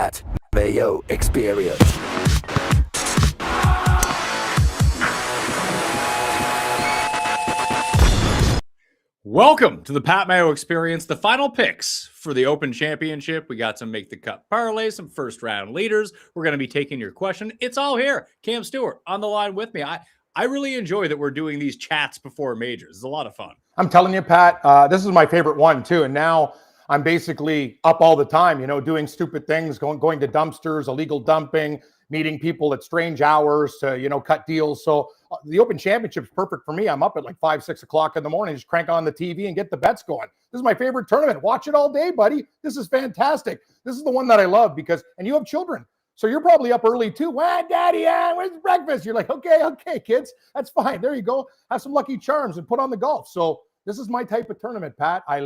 Pat Mayo Experience. Welcome to the Pat Mayo Experience, the final picks for the Open Championship. We got some Make the Cut parlays, some first round leaders. We're going to be taking your question. It's all here. Cam Stewart on the line with me. I really enjoy that we're doing these chats before majors. It's a lot of fun. I'm telling you, Pat, this is my favorite one too. And now I'm basically up all the time, doing stupid things, going to dumpsters, illegal dumping, meeting people at strange hours to, cut deals. So the Open Championship is perfect for me. I'm up at like 5, 6 o'clock in the morning, just crank on the TV and get the bets going. This is my favorite tournament. Watch it all day, buddy. This is fantastic. This is the one that I love and you have children. So you're probably up early too. Well, Daddy, where's breakfast? You're like, okay, kids, that's fine. There you go. Have some Lucky Charms and put on the golf. So this is my type of tournament, Pat. I've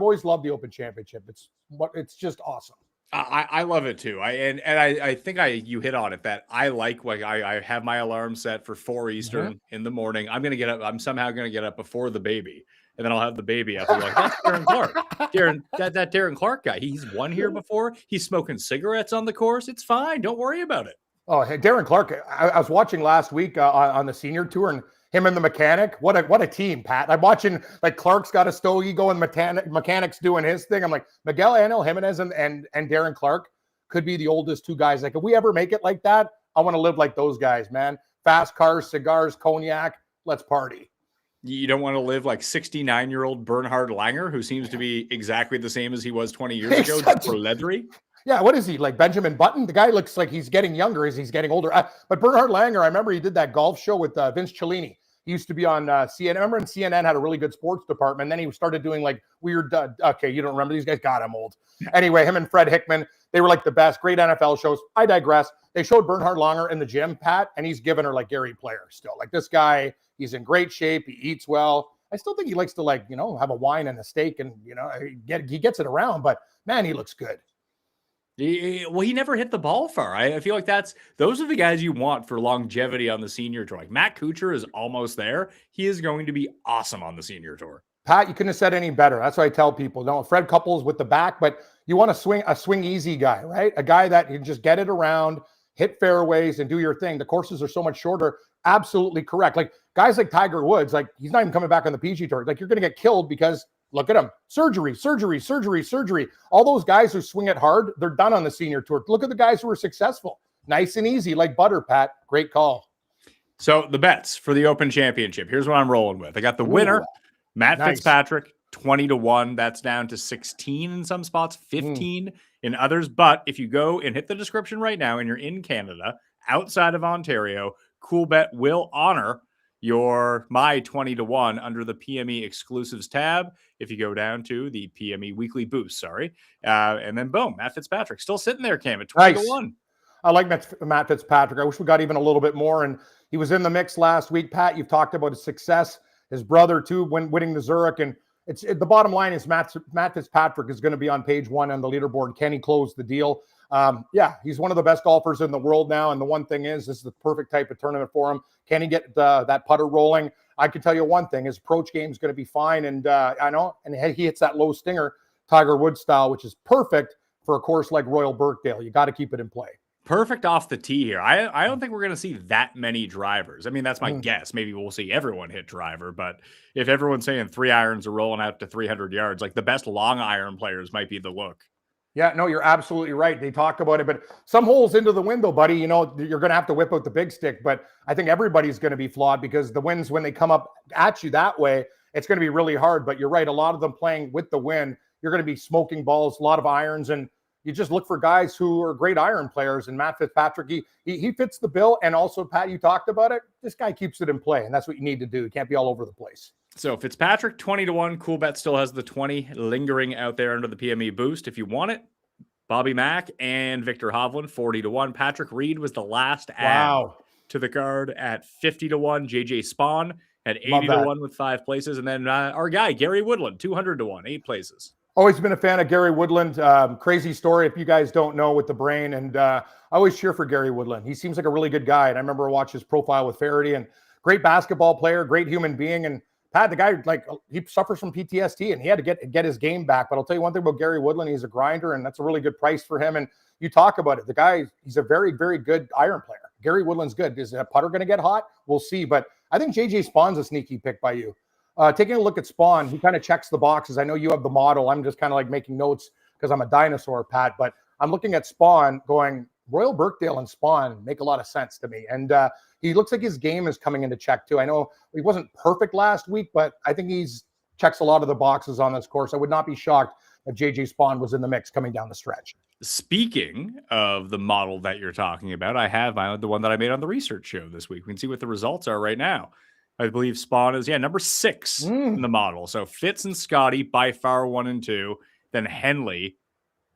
always loved the Open Championship. It's just awesome. I love it too. I think you hit on it that I have my alarm set for 4 Eastern in the morning. I'm going to get up. I'm somehow going to get up before the baby. And then I'll have the baby up and be like, that's Darren Clark. That Darren Clark guy. He's won here before. He's smoking cigarettes on the course. It's fine. Don't worry about it. Oh, hey, Darren Clark. I was watching last week on the senior tour, and him and the mechanic. What a team, Pat. I'm watching, like, Clark's got a stogie going, mechanic's doing his thing. I'm like, Miguel Angel Jimenez and Darren Clark could be the oldest two guys. Like, if we ever make it like that, I want to live like those guys, man. Fast cars, cigars, cognac. Let's party. You don't want to live like 69-year-old Bernhard Langer, who seems to be exactly the same as he was 20 years ago, just for leathery. Yeah, what is he, like Benjamin Button? The guy looks like he's getting younger as he's getting older. But Bernhard Langer, I remember he did that golf show with Vince Cellini. He used to be on CNN. I remember when CNN had a really good sports department. And then he started doing like weird, okay, you don't remember these guys? God, I'm old. Anyway, him and Fred Hickman, they were like the best, great NFL shows. I digress. They showed Bernhard Langer in the gym, Pat, and he's giving her like Gary Player still. Like, this guy, he's in great shape. He eats well. I still think he likes to, like, have a wine and a steak and, he gets it around. But, man, he looks good. He never hit the ball far. I feel like those are the guys you want for longevity on the senior tour. Like, Matt Kuchar is almost there. He is going to be awesome on the senior tour. Pat, you couldn't have said any better. That's what I tell people. No, Fred Couples with the back, but you want a swing easy guy, right? A guy that can just get it around, hit fairways, and do your thing. The courses are so much shorter. Absolutely correct. Like, guys like Tiger Woods, like, he's not even coming back on the PG Tour. Like, you're going to get killed because look at him. Surgery. All those guys who swing it hard, they're done on the senior tour. Look at the guys who are successful. Nice and easy, like butter, Pat. Great call. So the bets for the Open Championship. Here's what I'm rolling with. I got the winner, Matt Fitzpatrick, 20-1. That's down to 16 in some spots, 15 in others. But if you go and hit the description right now and you're in Canada, outside of Ontario, Coolbet will honor my 20-1 under the PME exclusives tab. If you go down to the PME weekly boost, and then boom, Matt Fitzpatrick still sitting there, Cam, at 20-1. I like Matt Fitzpatrick. I wish we got even a little bit more. And he was in the mix last week. Pat, you've talked about his success, his brother too, when winning the Zurich. And the bottom line is Matt Fitzpatrick is going to be on page 1 on the leaderboard. Can he close the deal? He's one of the best golfers in the world now. And the one thing is, this is the perfect type of tournament for him. Can he get that putter rolling? I can tell you one thing, his approach game is going to be fine. And he hits that low stinger, Tiger Woods style, which is perfect for a course like Royal Birkdale. You got to keep it in play. Perfect off the tee here. I don't think we're going to see that many drivers. I mean, that's my guess. Maybe we'll see everyone hit driver, but if everyone's saying 3 irons are rolling out to 300 yards, like, the best long iron players might be the look. Yeah, no, you're absolutely right. They talk about it, but some holes into the window, buddy, you're going to have to whip out the big stick. But I think everybody's going to be flawed because the winds, when they come up at you that way, it's going to be really hard. But you're right. A lot of them playing with the wind, you're going to be smoking balls, a lot of irons, and you just look for guys who are great iron players. And Matt Fitzpatrick, he fits the bill. And also, Pat, you talked about it. This guy keeps it in play, and that's what you need to do. You can't be all over the place. So Fitzpatrick, 20-1. Coolbet still has the 20 lingering out there under the PME boost. If you want it, Bobby Mack and Victor Hovland, 40-1. Patrick Reed was the last add to the card at 50-1. JJ Spawn at 80-1 with 5 places. And then our guy, Gary Woodland, 200-1, 8 places. Always been a fan of Gary Woodland. Crazy story if you guys don't know with the brain. And I always cheer for Gary Woodland. He seems like a really good guy. And I remember watching his profile with Faraday, and great basketball player, great human being. And Pat, the guy, like, he suffers from PTSD and he had to get his game back. But I'll tell you one thing about Gary Woodland. He's a grinder, and that's a really good price for him. And you talk about it. The guy, he's a very, very good iron player. Gary Woodland's good. Is that putter going to get hot? We'll see. But I think JJ Spawn's a sneaky pick by you. Taking a look at Spawn, he kind of checks the boxes. I know you have the model. I'm just kind of like making notes because I'm a dinosaur, Pat. But I'm looking at Spawn going, Royal Birkdale and Spawn make a lot of sense to me. And he looks like his game is coming into check too. I know he wasn't perfect last week, but I think he's checks a lot of the boxes on this course. I would not be shocked if JJ Spawn was in the mix coming down the stretch. Speaking of the model that you're talking about, I have the one that I made on the research show this week. We can see what the results are right now. I believe Spawn is, number 6 in the model. So Fitz and Scotty by far 1 and 2. Then Henley,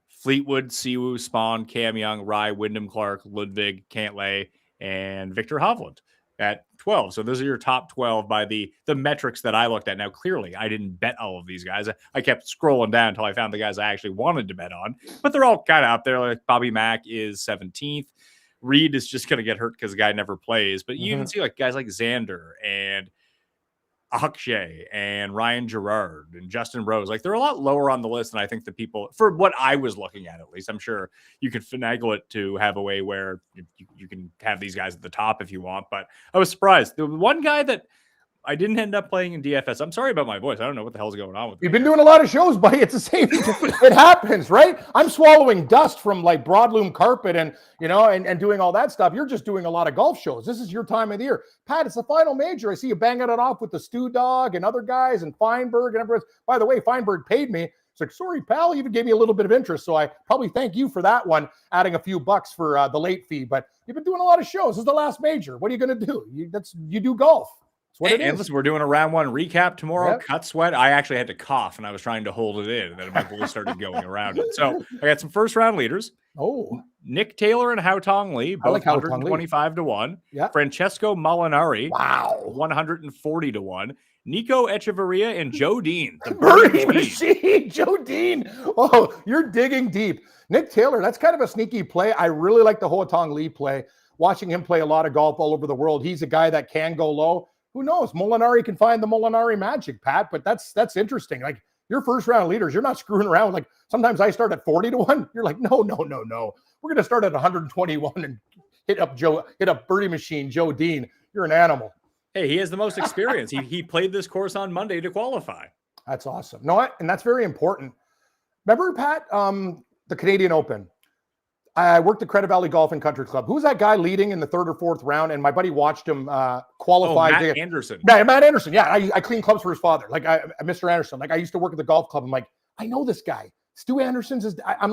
Fleetwood, Siwoo, Spawn, Cam Young, Rye, Wyndham Clark, Ludwig, Cantlay, and Victor Hovland at 12. So those are your top 12 by the metrics that I looked at. Now, clearly, I didn't bet all of these guys. I kept scrolling down until I found the guys I actually wanted to bet on. But they're all kind of up there. Like Bobby Mack is 17th. Reed is just going to get hurt because the guy never plays. But you even see like guys like Xander and Akshay and Ryan Gerard and Justin Rose. Like they're a lot lower on the list than I think the people, for what I was looking at least. I'm sure you could finagle it to have a way where you can have these guys at the top if you want. But I was surprised. The one guy that I didn't end up playing in DFS. I'm sorry about my voice. I don't know what the hell's going on with me. You've been doing a lot of shows, buddy. It's the same. It happens, right? I'm swallowing dust from like broadloom carpet and, and doing all that stuff. You're just doing a lot of golf shows. This is your time of the year. Pat, it's the final major. I see you banging it off with the Stew Dog and other guys and Feinberg and everyone. By the way, Feinberg paid me. It's like, sorry, pal, even gave me a little bit of interest. So I probably thank you for that one, adding a few bucks for the late fee. But you've been doing a lot of shows. This is the last major. What are you going to do? You do golf. And listen, we're doing a round 1 recap tomorrow. Yep. Cut sweat. I actually had to cough and I was trying to hold it in, and then my voice started going around it. So I got some first round leaders. Nick Taylor and Hao Tong Lee, both 125 to 1. Yeah. Francesco Molinari, 140 to 1. Nico Echeverria and Joe Dean, the birdie machine. Joe Dean. Oh, you're digging deep. Nick Taylor, that's kind of a sneaky play. I really like the Hao Tong Lee play. Watching him play a lot of golf all over the world. He's a guy that can go low. Who knows? Molinari can find the Molinari magic, Pat, but that's interesting. Like your first round leaders, you're not screwing around. Like sometimes I start at 40 to 1. You're like, no. We're going to start at 121 and hit up birdie machine, Joe Dean. You're an animal. Hey, he has the most experience. he played this course on Monday to qualify. That's awesome. No, and that's very important. Remember, Pat, the Canadian Open? I worked at Credit Valley Golf and Country Club. Who's that guy leading in the 3rd or 4th round? And my buddy watched him qualify. Matt Anderson. Yeah, Matt Anderson. Yeah, I clean clubs for his father. Like Mr. Anderson. Like I used to work at the golf club. I'm like, I know this guy. Stu Anderson's is. I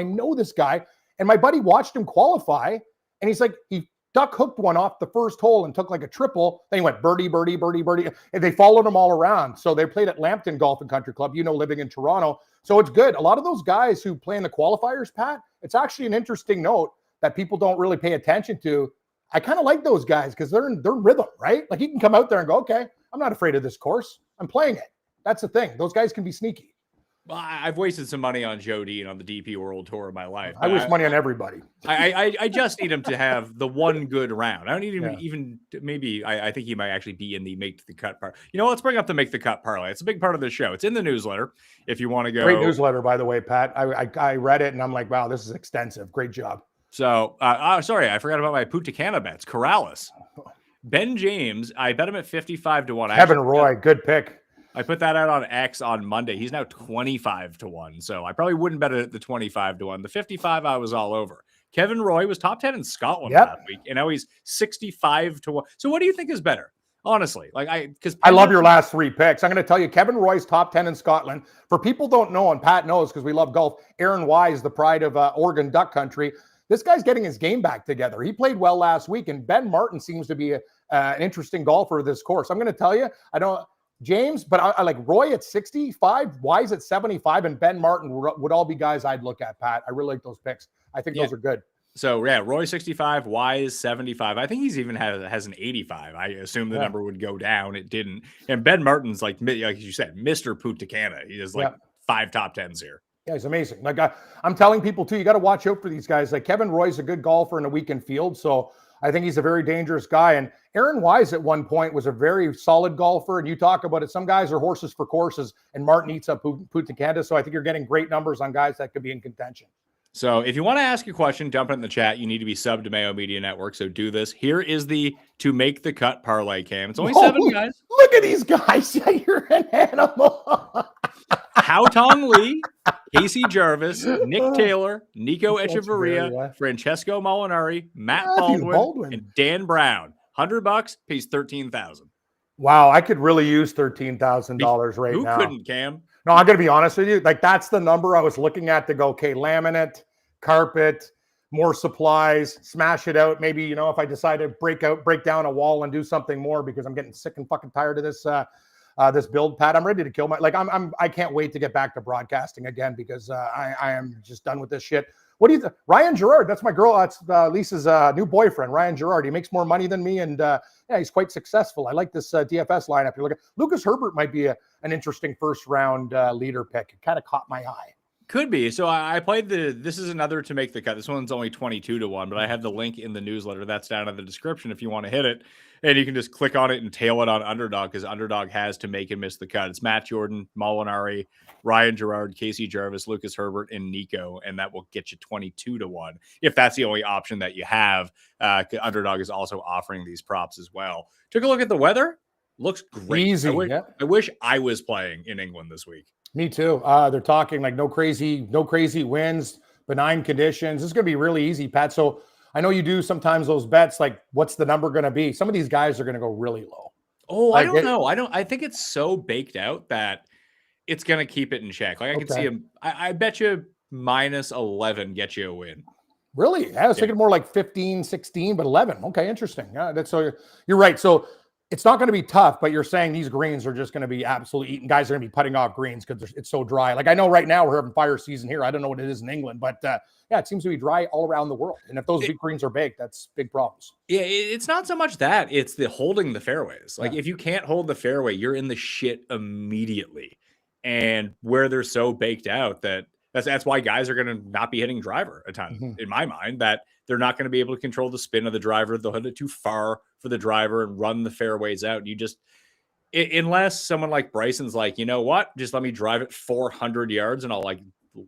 know this guy. And my buddy watched him qualify, and he's like, he duck hooked one off the first hole and took like a triple. Then he went birdie, birdie, birdie, birdie. And they followed him all around. So they played at Lambton Golf and Country Club, living in Toronto. So it's good. A lot of those guys who play in the qualifiers, Pat, it's actually an interesting note that people don't really pay attention to. I kind of like those guys because they're in rhythm, right? Like you can come out there and go, okay, I'm not afraid of this course. I'm playing it. That's the thing. Those guys can be sneaky. Well, I've wasted some money on Joe Dean on the DP World Tour of my life. I waste money on everybody. I just need him to have the one good round. I don't need him even maybe. I think he might actually be in the make the cut part. Let's bring up the make the cut parlay. It's a big part of the show. It's in the newsletter. If you want to go, great newsletter, by the way, Pat. I read it and I'm like, wow, this is extensive. Great job. So, sorry, I forgot about my Punta Cana bets. Corrales, Ben James. I bet him at 55 to 1. Kevin Roy, good pick. I put that out on X on Monday. He's now 25 to 1. So I probably wouldn't bet it at the 25 to 1. The 55, I was all over. Kevin Roy was top 10 in Scotland last week, and now he's 65 to 1. So what do you think is better? Honestly, because I love your last 3 picks. I'm going to tell you, Kevin Roy's top 10 in Scotland. For people don't know, and Pat knows because we love golf, Aaron Wise, the pride of Oregon Duck Country. This guy's getting his game back together. He played well last week, and Ben Martin seems to be an interesting golfer this course. I'm going to tell you, James, but I like Roy at 65, Wise at 75, and Ben Martin would all be guys I'd look at, Pat. I really like those picks. I think those are good. So, Roy 65, Wise 75. I think he's even has an 85. I assume the number would go down. It didn't. And Ben Martin's like you said, Mr. Punta Cana. He has 5 top 10s here. Yeah, he's amazing. Like I'm telling people too, you got to watch out for these guys. Like Kevin Roy's a good golfer in a weekend field. So I think he's a very dangerous guy. And Aaron Wise at one point was a very solid golfer. And you talk about it. Some guys are horses for courses, and Martin eats up Punta Cana. So I think you're getting great numbers on guys that could be in contention. So if you want to ask a question, dump it in the chat. You need to be subbed to Mayo Media Network. So do this. Here is the to make the cut parlay, Cam. It's only 7 guys. Look at these guys. Yeah, you're an animal. Hao Tong Lee, Casey Jarvis, Nick Taylor, Nico Echeverria, Francesco Molinari, Matt Baldwin, and Dan Brown. $100 pays $13,000. Wow, I could really use $13,000 right now. Who couldn't, Cam? No, I'm going to be honest with you. Like, that's the number I was looking at to go, okay, laminate, carpet, more supplies, smash it out. Maybe, you know, if I decide to break down a wall and do something more because I'm getting sick and fucking tired of this this build, Pat. I'm ready to kill I can't wait to get back to broadcasting again because I am just done with this shit. What do you think? Ryan Gerard, that's my girl. That's Lisa's new boyfriend, Ryan Gerard. He makes more money than me, and yeah, he's quite successul. I like this DFS lineup. You're looking. Lucas Herbert might be an interesting first round leader pick. It kind of caught my eye. Could be. So I played this is another to make the cut. This one's only 22-1, but I have the link in the newsletter. That's down in the description if you want to hit it. And you can just click on it and tail it on Underdog because Underdog has to make and miss the cut. It's Matt Jordan, Molinari, Ryan Gerard, Casey Jarvis, Lucas Herbert, and Nico. And that will get you 22-1 if that's the only option that you have. Underdog is also offering these props as well. Took a look at the weather. Looks great. Easy. I wish I was playing in England this week. Me too. They're talking like no crazy winds, benign conditions. This is going to be really easy, Pat. So I know you do sometimes those bets, like what's the number going to be? Some of these guys are going to go really low. Oh, like, I don't know. I think it's so baked out that it's going to keep it in check. Like I can see him. I bet you minus 11 get you a win. Really? I was thinking more like 15, 16, but 11. Okay, interesting. That's so you're right. So it's not going to be tough, but you're saying these greens are just going to be absolutely eaten. Guys are going to be putting off greens because it's so dry. Like I know right now we're having fire season here. I don't know what it is in England, but yeah, it seems to be dry all around the world. And if those big greens are baked, that's big problems. Yeah, it's not so much that. It's the holding the fairways. Like if you can't hold the fairway, you're in the shit immediately. And where they're so baked out that's why guys are going to not be hitting driver a ton, in my mind, that they're not going to be able to control the spin of the driver. They'll hit it too far for the driver and run the fairways out. You just, unless someone like Bryson's like, you know what, just let me drive it 400 yards and I'll like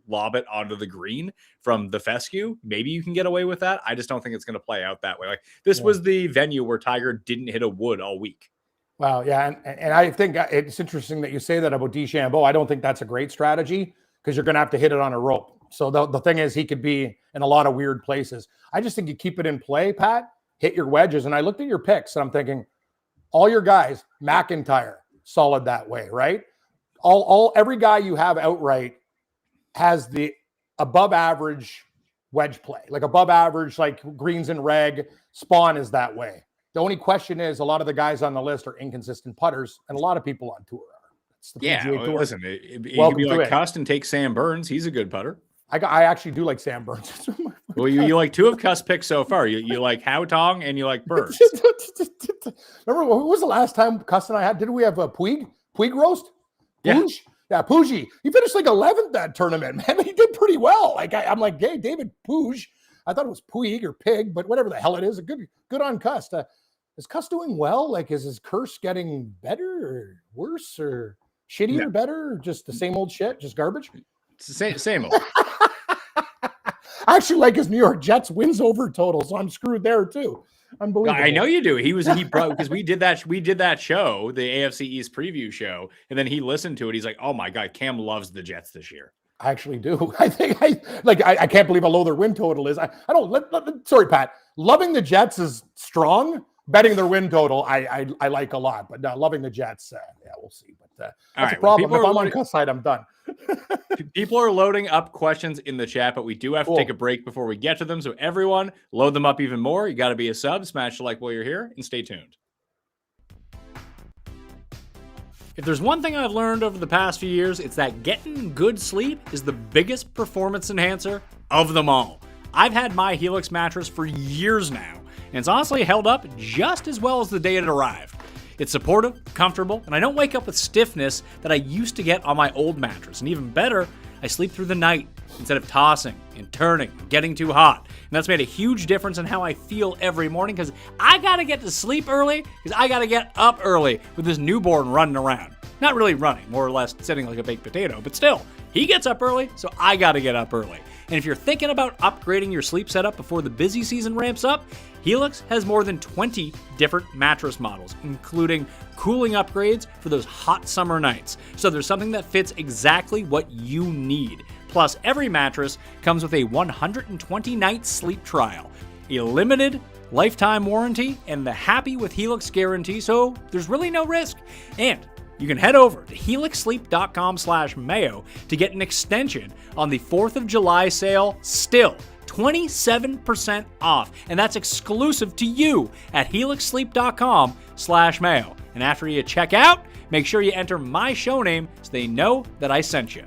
lob it onto the green from the fescue. Maybe you can get away with that. I just don't think it's going to play out that way. Like this was the venue where Tiger didn't hit a wood all week. Wow. Yeah. And I think it's interesting that you say that about DeChambeau. I don't think that's a great strategy because you're going to have to hit it on a rope. So the thing is, he could be in a lot of weird places. I just think you keep it in play, Pat, hit your wedges. And I looked at your picks and I'm thinking, all your guys, McIntyre, solid that way, right? Every guy you have outright has the above average wedge play, like above average, like greens and reg. Spawn is that way. The only question is a lot of the guys on the list are inconsistent putters, and a lot of people on tour are. Tour. Listen, you can be like Cust and take Sam Burns. He's a good putter. I actually do like Sam Burns. Well, you like two of Cust's picks so far. You like Hao Tong and you like Burns. Remember, who was the last time Cust and I had? Did we have a Puig roast? Yeah. Yeah, Puig. He finished like 11th that tournament, man. He did pretty well. Like I'm like, hey, David Puig. I thought it was Puig or Pig, but whatever the hell it is, good on Cust. Is Cust doing well? Like, is his curse getting better or worse or shittier, better, or just the same old shit, just garbage? It's the same old. I actually like his New York Jets wins over total, so I'm screwed there too. Unbelievable. I know you do. He brought because we did that show, the AFC East preview show, and then he listened to it. He's like, "Oh my god, Cam loves the Jets this year." I actually do. I think I can't believe how low their win total is. I don't. Sorry, Pat. Loving the Jets is strong. Betting their win total, I like a lot, but loving the Jets, yeah, we'll see. But that's a problem. If I'm on Cust's side, I'm done. People are loading up questions in the chat, but we do have to take a break before we get to them. So everyone, load them up even more. You got to be a sub, smash the like while you're here, and stay tuned. If there's one thing I've learned over the past few years, it's that getting good sleep is the biggest performance enhancer of them all. I've had my Helix mattress for years now, and it's honestly held up just as well as the day it arrived. It's supportive, comfortable, and I don't wake up with stiffness that I used to get on my old mattress. And even better, I sleep through the night. instead of tossing and turning, and getting too hot. And that's made a huge difference in how I feel every morning because I got to get to sleep early because I got to get up early with this newborn running around. Not really running, more or less sitting like a baked potato, but still, he gets up early, so I got to get up early. And if you're thinking about upgrading your sleep setup before the busy season ramps up, Helix has more than 20 different mattress models, including cooling upgrades for those hot summer nights. So there's something that fits exactly what you need. Plus, every mattress comes with a 120-night sleep trial, a limited lifetime warranty, and the Happy with Helix guarantee, so there's really no risk. And you can head over to helixsleep.com/mayo to get an extension on the 4th of July sale still. 27% off, and that's exclusive to you at helixsleep.com/mayo. And after you check out, make sure you enter my show name so they know that I sent you.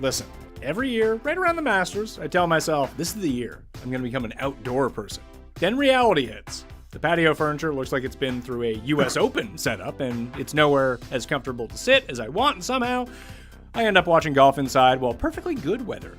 Listen, every year, right around the Masters, I tell myself, this is the year I'm going to become an outdoor person. Then reality hits. The patio furniture looks like it's been through a US Open setup, and it's nowhere as comfortable to sit as I want, and somehow I end up watching golf inside while perfectly good weather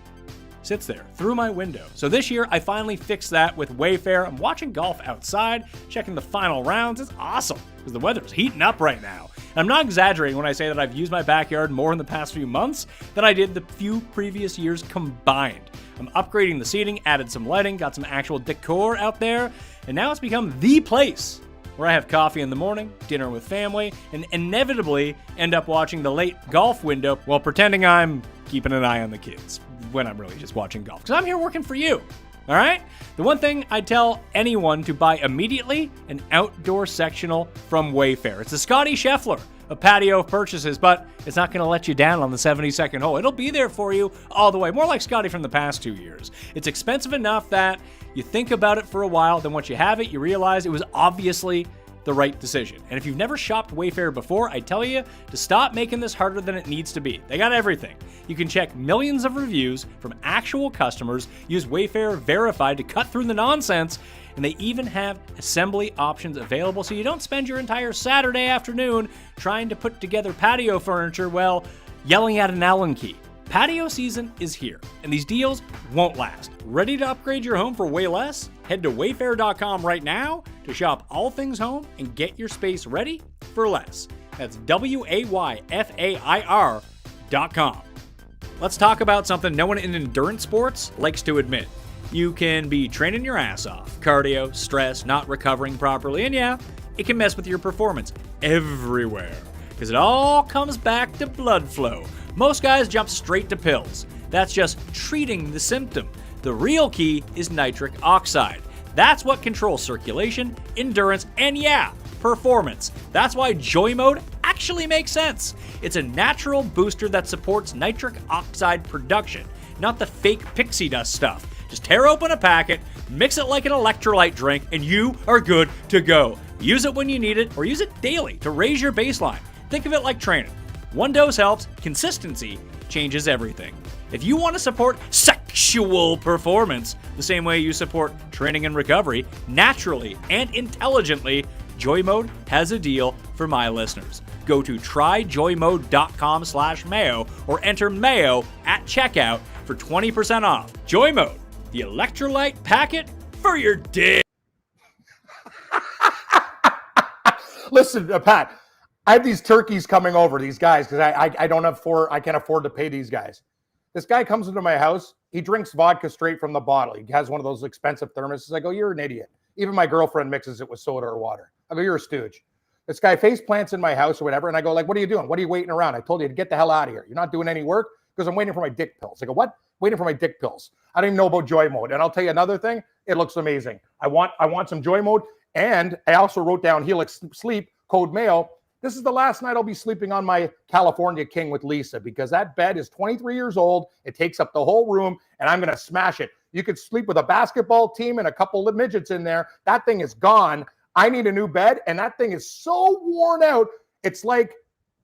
sits there through my window. So this year, I finally fixed that with WAYFAIR. I'm watching golf outside, checking the final rounds. It's awesome because the weather's heating up right now. And I'm not exaggerating when I say that I've used my backyard more in the past few months than I did the few previous years combined. I'm upgrading the seating, added some lighting, got some actual decor out there, and now it's become the place where I have coffee in the morning, dinner with family, and inevitably end up watching the late golf window while pretending I'm keeping an eye on the kids when I'm really just watching golf. Because I'm here working for you, all right? The one thing I tell anyone to buy immediately, an outdoor sectional from WAYFAIR. It's the Scotty Scheffler of patio purchases, but it's not going to let you down on the 72nd hole. It'll be there for you all the way, more like Scotty from the past 2 years. It's expensive enough that you think about it for a while, then once you have it, you realize it was obviously the right decision. And if you've never shopped WAYFAIR before, I tell you to stop making this harder than it needs to be. They got everything. You can check millions of reviews from actual customers, use WAYFAIR Verified to cut through the nonsense, and they even have assembly options available so you don't spend your entire Saturday afternoon trying to put together patio furniture while yelling at an Allen key. Patio season is here, and these deals won't last. Ready to upgrade your home for way less? Head to wayfair.com right now to shop all things home and get your space ready for less. That's WAYFAIR.com. Let's talk about something no one in endurance sports likes to admit. You can be training your ass off, cardio, stress, not recovering properly, and yeah, it can mess with your performance everywhere because it all comes back to blood flow. Most guys jump straight to pills. That's just treating the symptom. The real key is nitric oxide. That's what controls circulation, endurance, and yeah, performance. That's why Joy Mode actually makes sense. It's a natural booster that supports nitric oxide production, not the fake pixie dust stuff. Just tear open a packet, mix it like an electrolyte drink, and you are good to go. Use it when you need it, or use it daily to raise your baseline. Think of it like training. One dose helps, consistency changes everything. If you want to support sexual performance the same way you support training and recovery, naturally and intelligently, Joy Mode has a deal for my listeners. Go to tryjoymode.com/mayo or enter mayo at checkout for 20% off. Joy Mode, the electrolyte packet for your dick. Listen, Pat, I have these turkeys coming over, these guys, because I can't afford to pay these guys. This guy comes into my house. He drinks vodka straight from the bottle. He has one of those expensive thermoses. I go, you're an idiot. Even my girlfriend mixes it with soda or water. I go, you're a stooge. This guy face plants in my house or whatever. And I go, like, what are you doing? What are you waiting around? I told you to get the hell out of here. You're not doing any work because I'm waiting for my dick pills. I go, what? Waiting for my dick pills. I don't even know about Joy Mode. And I'll tell you another thing. It looks amazing. I want some Joy Mode. And I also wrote down Helix Sleep, code Mayo. This is the last night I'll be sleeping on my California King with Lisa because that bed is 23 years old. It takes up the whole room, and I'm going to smash it. You could sleep with a basketball team and a couple of midgets in there. That thing is gone. I need a new bed, and that thing is so worn out. It's like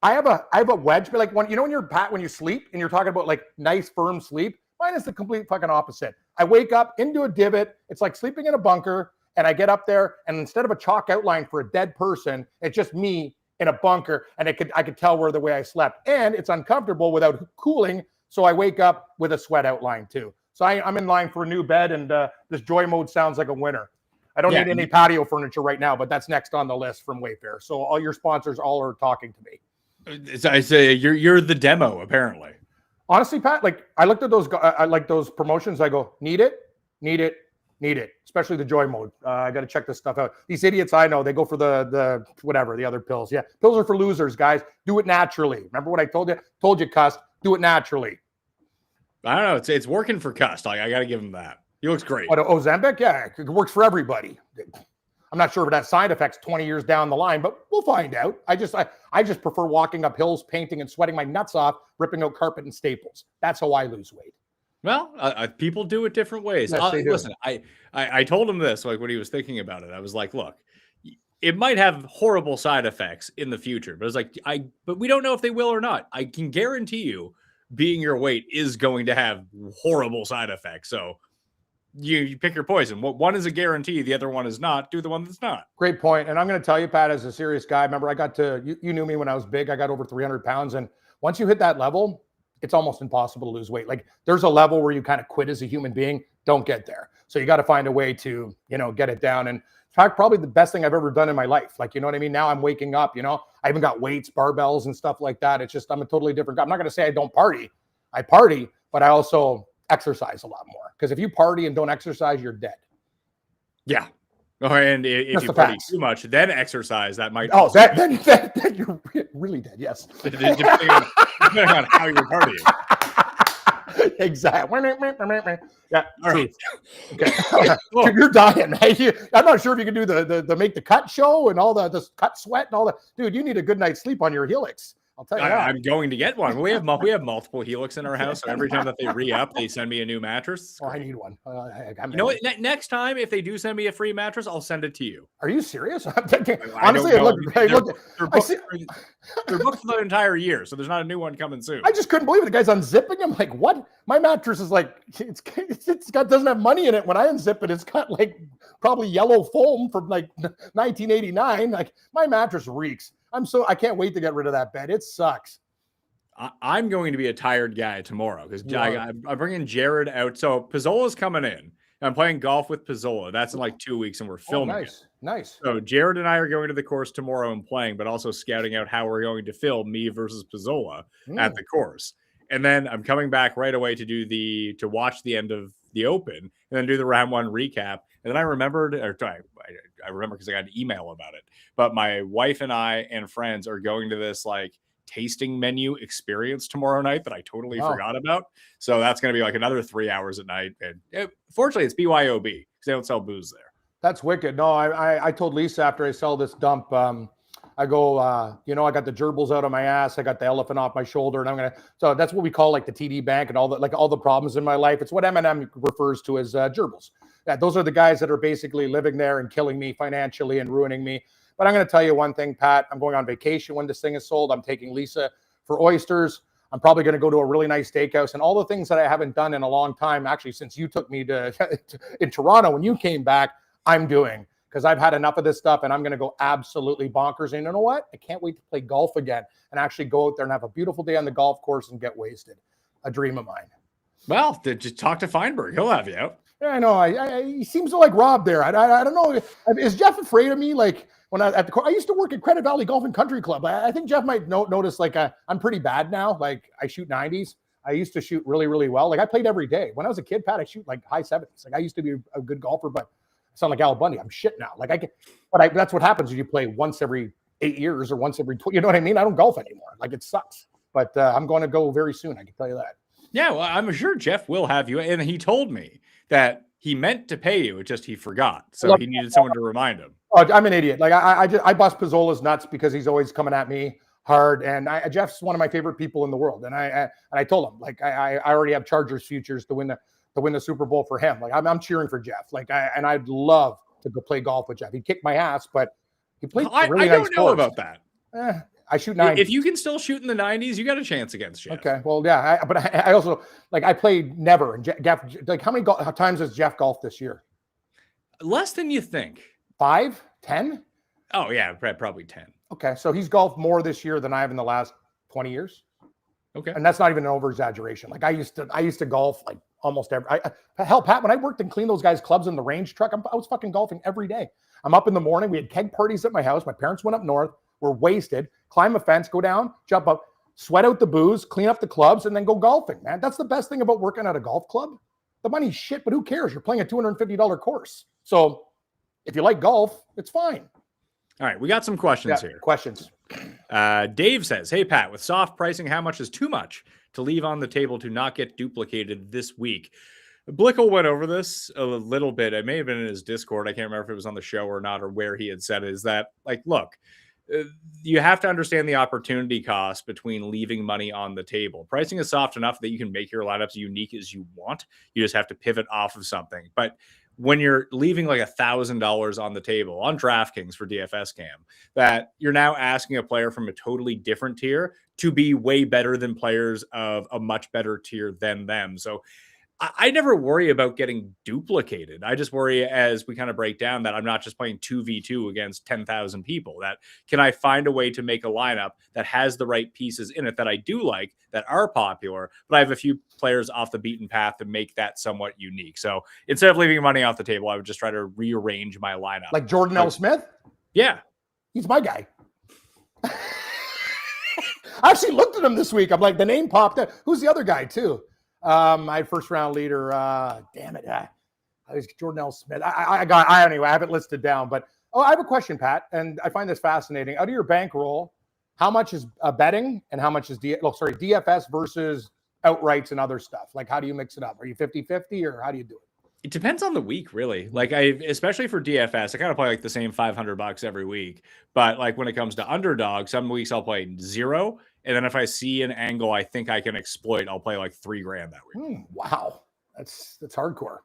I have a wedge, but like when you sleep and you're talking about like nice firm sleep, mine is the complete fucking opposite. I wake up into a divot. It's like sleeping in a bunker, and I get up there, and instead of a chalk outline for a dead person, it's just me in a bunker, and I could tell where the way I slept. And it's uncomfortable without cooling So I wake up with a sweat outline too. So I'm in line for a new bed, and this Joy Mode sounds like a winner. I don't need any patio furniture right now, but that's next on the list from WAYFAIR. So all your sponsors all are talking to me. I say you're the demo, apparently. Honestly, Pat, like I looked at those, I like those promotions. I go, need it, especially the Joy Mode. I got to check this stuff out. These idiots I know, they go for the whatever, the other pills. Yeah, pills are for losers, guys. Do it naturally. Remember what I told you? Told you, Cuss. Do it naturally. I don't know. It's working for Cuss. Like, I got to give him that. He looks great. What, Ozempic? Yeah, it works for everybody. I'm not sure if it has side effects 20 years down the line, but we'll find out. I just prefer walking up hills, painting and sweating my nuts off, ripping out carpet and staples. That's how I lose weight. Well, people do it different ways. Yes, they do. Listen, I told him this, like when he was thinking about it. I was like, look, it might have horrible side effects in the future, but it's like, but we don't know if they will or not. I can guarantee you being your weight is going to have horrible side effects. So you pick your poison. One is a guarantee, the other one is not. Do the one that's not. Great point. And I'm going to tell you, Pat, as a serious guy, remember you knew me when I was big. I got over 300 pounds. And once you hit that level, it's almost impossible to lose weight. Like there's a level where you kind of quit as a human being. Don't get there. So you got to find a way to, get it down. And in fact, probably the best thing I've ever done in my life. Like, you know what I mean? Now I'm waking up, I even got weights, barbells and stuff like that. It's just, I'm a totally different guy. I'm not going to say I don't party. I party, but I also exercise a lot more. Because if you party and don't exercise, you're dead. Yeah. Oh, and if you party too much, then exercise, that might. Oh, then you're really dead. Yes. Depending on how you're partying. Exactly. Yeah. All right. Okay. Dude, you're dying, man. I'm not sure if you can do the make the cut show and all the cut sweat and all that. Dude, you need a good night's sleep on your helix. I'll tell you that. I'm going to get one. We have multiple Helix in our house, so every time that they re-up, they send me a new mattress. Oh, I need one. You know what? Next time, if they do send me a free mattress, I'll send it to you. Are you serious? Honestly, they're booked for the entire year, so there's not a new one coming soon. I just couldn't believe it. The guy's unzipping. I'm like, what? My mattress is like doesn't have money in it. When I unzip it, it's got like probably yellow foam from like 1989. Like my mattress reeks. I can't wait to get rid of that bed. It sucks. I'm going to be a tired guy tomorrow because I'm bringing Jared out. So Pizzola's coming in. I'm playing golf with Pizzola. That's in like 2 weeks, and we're filming it. Nice. So Jared and I are going to the course tomorrow and playing, but also scouting out how we're going to film me versus Pizzola at the course. And then I'm coming back right away to watch the end of the Open and then do the round one recap. And then I remembered, I remember because I got an email about it. But my wife and I and friends are going to this like tasting menu experience tomorrow night that I totally forgot about. So that's going to be like another 3 hours at night. And fortunately, it's BYOB because they don't sell booze there. That's wicked. No, I told Lisa after I sell this dump, I go, I got the gerbils out of my ass. I got the elephant off my shoulder, and so that's what we call like the TD Bank and all the problems in my life. It's what Eminem refers to as gerbils. Those are the guys that are basically living there and killing me financially and ruining me. But I'm going to tell you one thing, Pat. I'm going on vacation when this thing is sold. I'm taking Lisa for oysters. I'm probably going to go to a really nice steakhouse and all the things that I haven't done in a long time. Actually, since you took me to in Toronto when you came back, I'm doing because I've had enough of this stuff and I'm going to go absolutely bonkers. And you know what? I can't wait to play golf again and actually go out there and have a beautiful day on the golf course and get wasted. A dream of mine. Well, just talk to Feinberg. He'll have you out. Yeah, I know. He seems to like Rob there. I don't know. Is Jeff afraid of me? Like when I used to work at Credit Valley Golf and Country Club. I think Jeff might notice like I'm pretty bad now. Like I shoot 90s. I used to shoot really, really well. Like I played every day. When I was a kid, Pat, I shoot like high 70s. Like I used to be a good golfer, but I sound like Al Bundy. I'm shit now. Like that's what happens when you play once every 8 years or once every, you know what I mean? I don't golf anymore. Like it sucks. But I'm going to go very soon. I can tell you that. Yeah, well, I'm sure Jeff will have you. And he told me that he meant to pay you. It's just he forgot. So he needed someone to remind him. Oh, I'm an idiot. Like I bust Pizzola's nuts because he's always coming at me hard. And Jeff's one of my favorite people in the world. And I told him like I already have Chargers futures to win the Super Bowl for him. Like I'm cheering for Jeff. Like I'd love to go play golf with Jeff. He'd kick my ass, but he played really nice. I don't know about that. I shoot 90s. If you can still shoot in the 90s, you got a chance against Jeff. Okay, well, yeah, but I also like I played never. And Jeff, like how many times has Jeff golfed this year? Less than you think. 5, 10? Oh yeah, probably 10. Okay, so he's golfed more this year than I have in the last 20 years. Okay. And that's not even an over exaggeration. Like I used to golf like almost hell, Pat, when I worked and cleaned those guys' clubs in the range truck, I was fucking golfing every day. I'm up in the morning. We had keg parties at my house. My parents went up north. We're wasted. Climb a fence, go down, jump up, sweat out the booze, clean up the clubs, and then go golfing, man. That's the best thing about working at a golf club. The money's shit, but who cares? You're playing a $250 course. So if you like golf, it's fine. All right, we got some questions here. Questions. Dave says, hey, Pat, with soft pricing, how much is too much to leave on the table to not get duplicated this week? Blickle went over this a little bit. It may have been in his Discord. I can't remember if it was on the show or not, or where he had said it, is that, like, look, you have to understand the opportunity cost between leaving money on the table. Pricing is soft enough that you can make your lineups unique as you want. You just have to pivot off of something. But when you're leaving like $1,000 on the table on DraftKings for DFS Cam, that you're now asking a player from a totally different tier to be way better than players of a much better tier than them. So I never worry about getting duplicated. I just worry, as we kind of break down, that I'm not just playing 2v2 against 10,000 people. That can I find a way to make a lineup that has the right pieces in it that I do like, that are popular, but I have a few players off the beaten path to make that somewhat unique. So instead of leaving money off the table, I would just try to rearrange my lineup. Like Jordan L. Smith? Yeah. He's my guy. I actually looked at him this week. I'm like, the name popped up. Who's the other guy too? My first round leader, damn it. I was Jordan L. Smith. I have it listed down, but I have a question, Pat, and I find this fascinating. Out of your bankroll, how much is betting and how much is DFS versus outrights and other stuff? Like, how do you mix it up? Are you 50-50 or how do you do it? It depends on the week, really. Like especially for DFS, I kind of play like the same $500 every week. But like when it comes to Underdog, some weeks I'll play 0. And then if I see an angle I think I can exploit, I'll play like $3,000 that week. Wow. That's hardcore.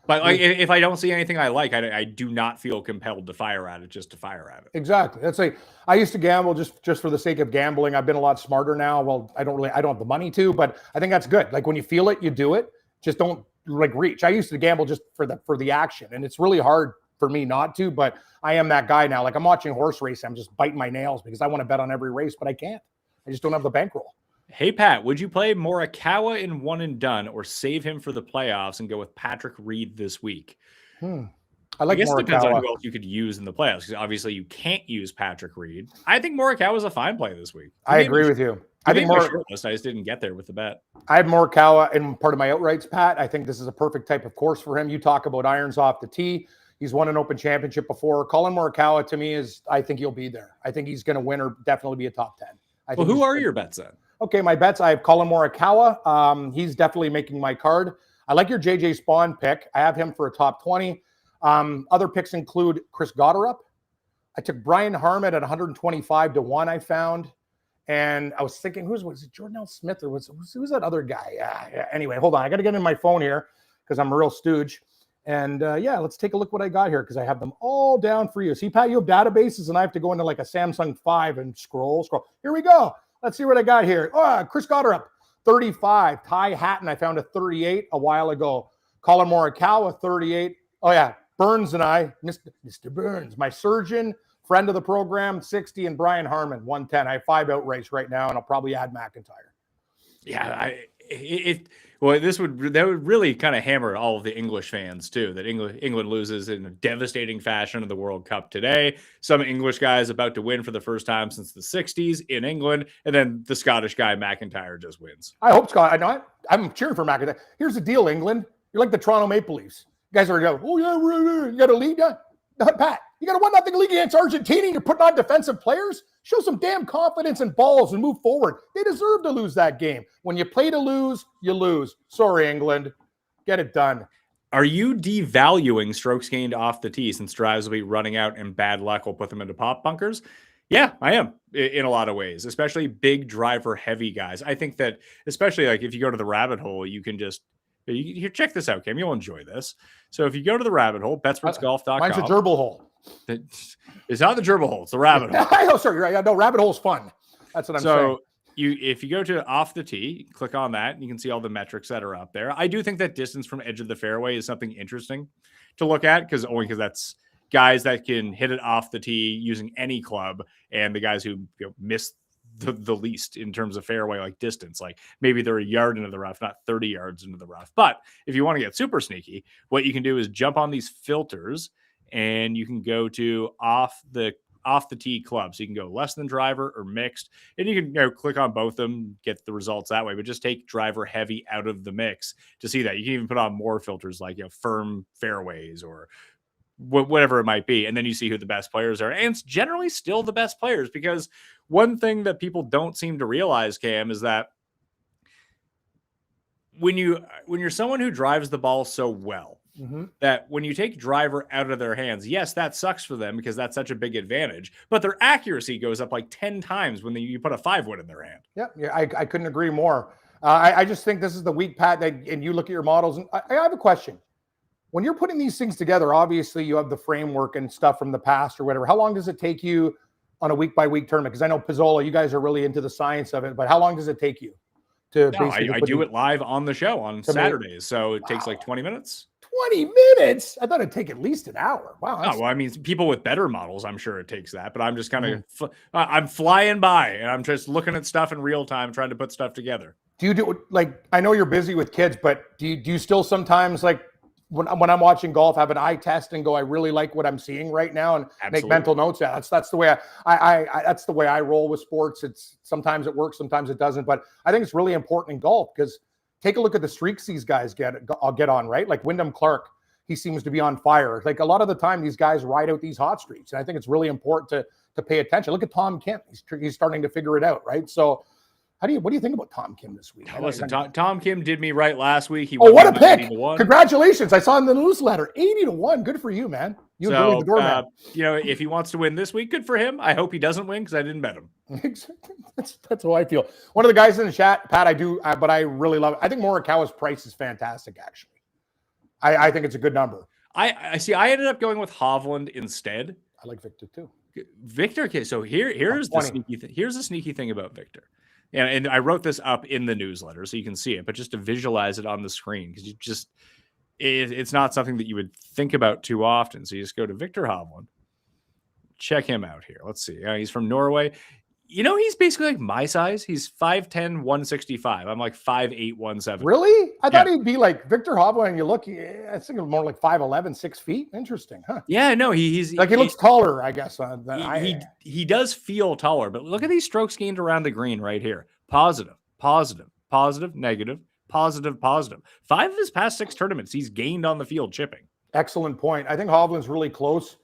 But like if I don't see anything I like, I do not feel compelled to fire at it just to fire at it. Exactly. That's like, I used to gamble just for the sake of gambling. I've been a lot smarter now. Well, I don't have the money to, but I think that's good. Like when you feel it, you do it. Just don't like reach. I used to gamble just for the action, and it's really hard for me not to, but I am that guy now. Like I'm watching horse race, I'm just biting my nails because I want to bet on every race, but I can't. I just don't have the bankroll. Hey, Pat, would you play Morikawa in one and done or save him for the playoffs and go with Patrick Reed this week? I like guess Morikawa. It depends on who else you could use in the playoffs, because obviously you can't use Patrick Reed. I think Morikawa is a fine play this week. I agree with you. I think I just didn't get there with the bet. I have Morikawa in part of my outrights, Pat. I think this is a perfect type of course for him. You talk about irons off the tee. He's won an Open Championship before. Colin Morikawa, to me, I think he'll be there. I think he's going to win or definitely be a top 10. Well, who are your bets then? Okay, my bets. I have Colin Morikawa. He's definitely making my card. I like your JJ Spawn pick. I have him for a top 20. Other picks include Chris Gotterup. I took Brian Harman at 125 to 1, I found. And I was thinking, was it Jordan L. Smith or who's that other guy? Anyway, hold on. I got to get in my phone here because I'm a real stooge. And let's take a look what I got here because I have them all down for you. See, Pat, you have databases and I have to go into like a Samsung 5 and scroll. Here we go. Let's see what I got here. Chris Gotterup, 35. Ty Hatton, I found a 38 a while ago. Colin Morikawa, 38. Oh, yeah. Burns and I, Mr. Burns, my surgeon, friend of the program, 60, and Brian Harman, 110. I have 5 outrights right now, and I'll probably add McIntyre. Yeah, that would really kind of hammer all of the English fans too. That England loses in a devastating fashion in the World Cup today. Some English guys about to win for the first time since the '60s in England, and then the Scottish guy McIntyre just wins. I hope Scott. I'm cheering for McIntyre. Here's the deal, England. You're like the Toronto Maple Leafs. You guys are going, oh yeah, you got a lead, Pat. You got a 1-0 lead against Argentina. And you're putting on defensive players. Show some damn confidence and balls and move forward. They deserve to lose that game. When you play to lose, you lose. Sorry, England. Get it done. Are you devaluing strokes gained off the tee since drives will be running out and bad luck will put them into pop bunkers? Yeah, I am in a lot of ways, especially big driver heavy guys. I think that especially like if you go to the rabbit hole, you can just here, check this out, Cam. You'll enjoy this. So if you go to the rabbit hole, betswordsgolf.com. Mine's a gerbil hole. It's not the gerbil hole. It's the rabbit hole. I know, sorry. You're right. No, rabbit hole's fun. That's what I'm saying. If you go to off the tee, click on that, and you can see all the metrics that are up there. I do think that distance from edge of the fairway is something interesting to look at because that's guys that can hit it off the tee using any club, and the guys who miss the least in terms of fairway like distance. Like maybe they're a yard into the rough, not 30 yards into the rough. But if you want to get super sneaky, what you can do is jump on these filters and you can go to off the tee club. So you can go less than driver or mixed, and you can click on both of them, get the results that way, but just take driver heavy out of the mix to see that. You can even put on more filters like firm fairways or whatever it might be. And then you see who the best players are. And it's generally still the best players, because one thing that people don't seem to realize, Cam, is that when you're someone who drives the ball so well, that when you take driver out of their hands, yes, that sucks for them because that's such a big advantage, but their accuracy goes up like 10 times when you put a 5-wood in their hand. Yeah, I couldn't agree more. I just think this is the week, Pat, and you look at your models. And I have a question. When you're putting these things together, obviously you have the framework and stuff from the past or whatever. How long does it take you on a week-by-week tournament? Because I know Pizzola, you guys are really into the science of it, but how long does it take you? I do it live on the show on Saturdays, so it takes like 20 minutes. 20 minutes? I thought it'd take at least an hour. Wow. Oh, well, I mean, people with better models, I'm sure it takes that, but I'm just kind of, I'm flying by and I'm just looking at stuff in real time, trying to put stuff together. Do you do, like, I know you're busy with kids, but do you still sometimes, like, when I'm watching golf, have an eye test and go, I really like what I'm seeing right now, and make mental notes? Yeah, that's the way I that's the way I roll with sports. It's sometimes it works, sometimes it doesn't, but I think it's really important in golf because take a look at the streaks these guys get on, right? Like Wyndham Clark, he seems to be on fire. Like a lot of the time, these guys ride out these hot streaks, and I think it's really important to pay attention. Look at Tom Kim; he's starting to figure it out, right? So, what do you think about Tom Kim this week? Listen, Tom Kim did me right last week. He what a pick! Congratulations! I saw in the newsletter 80-1. Good for you, man. You agree with the doorman. If he wants to win this week, good for him. I hope he doesn't win because I didn't bet him. That's how I feel. One of the guys in the chat, Pat, but I really love it. I think Morikawa's price is fantastic. Actually, I think it's a good number. I see. I ended up going with Hovland instead. I like Victor too. Victor. Okay, so here's the sneaky thing. Here's the sneaky thing about Victor. And I wrote this up in the newsletter so you can see it, but just to visualize it on the screen, because it's not something that you would think about too often. So you just go to Victor Hovland, check him out here. Let's see. He's from Norway. He's basically like my size. He's 5'10", 165. I'm like 5'8", 170. Really? I thought he'd be like Victor Hovland. And you look, I think it's more like 5'11", 6 feet. Interesting, huh? Yeah, no, he looks taller, I guess. He does feel taller, but look at these strokes gained around the green right here. Positive, positive, positive, negative, positive, positive. 5 of his past 6 tournaments, he's gained on the field chipping. Excellent point. I think Hovland's really close.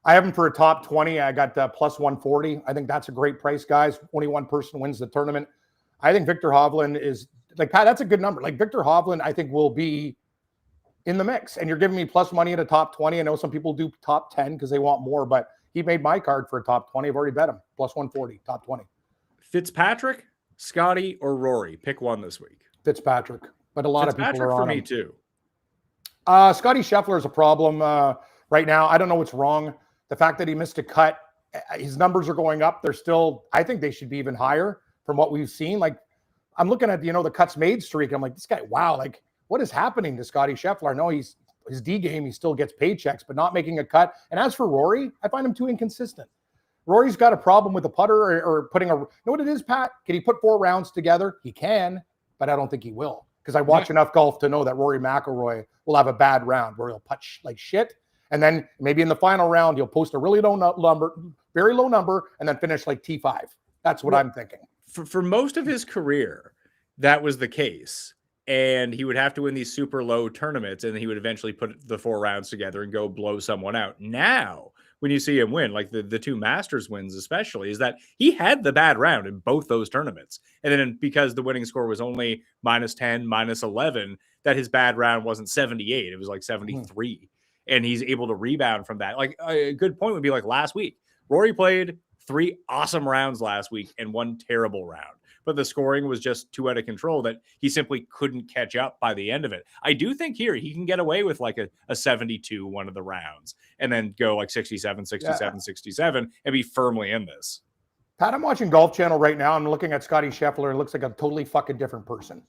I have him for a top 20. I got plus 140. I think that's a great price, guys. Only one person wins the tournament. I think Victor Hovland is, like, Pat, that's a good number. Like, Victor Hovland, I think, will be in the mix. And you're giving me plus money at a top 20. I know some people do top 10 because they want more, but he made my card for a top 20. I've already bet him. Plus 140, top 20. Fitzpatrick, Scotty, or Rory? Pick one this week. Fitzpatrick. But a lot of people are on for me, him. too. Scotty Scheffler is a problem right now. I don't know what's wrong. The fact that he missed a cut, his numbers are going up. They're still, I think they should be even higher from what we've seen. Like, I'm looking at, the cuts made streak. I'm like, this guy, wow, like, what is happening to Scotty Scheffler? I know his D game, he still gets paychecks, but not making a cut. And as for Rory, I find him too inconsistent. Rory's got a problem with the putter or putting you know what it is, Pat? Can he put 4 rounds together? He can, but I don't think he will. Because I watch enough golf to know that Rory McIlroy will have a bad round where he'll putt like shit. And then maybe in the final round, he'll post a really low number, very low number, and then finish like T5. That's what I'm thinking. For most of his career, that was the case. And he would have to win these super low tournaments, and then he would eventually put the 4 rounds together and go blow someone out. Now, when you see him win, like the 2 Masters wins especially, is that he had the bad round in both those tournaments. And then because the winning score was only -10, -11, that his bad round wasn't 78. It was like 73. And he's able to rebound from that. Like, a good point would be like last week. Rory played 3 awesome rounds last week and 1 terrible round. But the scoring was just too out of control that he simply couldn't catch up by the end of it. I do think here he can get away with like a 72 one of the rounds and then go like 67, 67, 67 and be firmly in this. Pat, I'm watching Golf Channel right now. I'm looking at Scotty Scheffler. It looks like a totally fucking different person.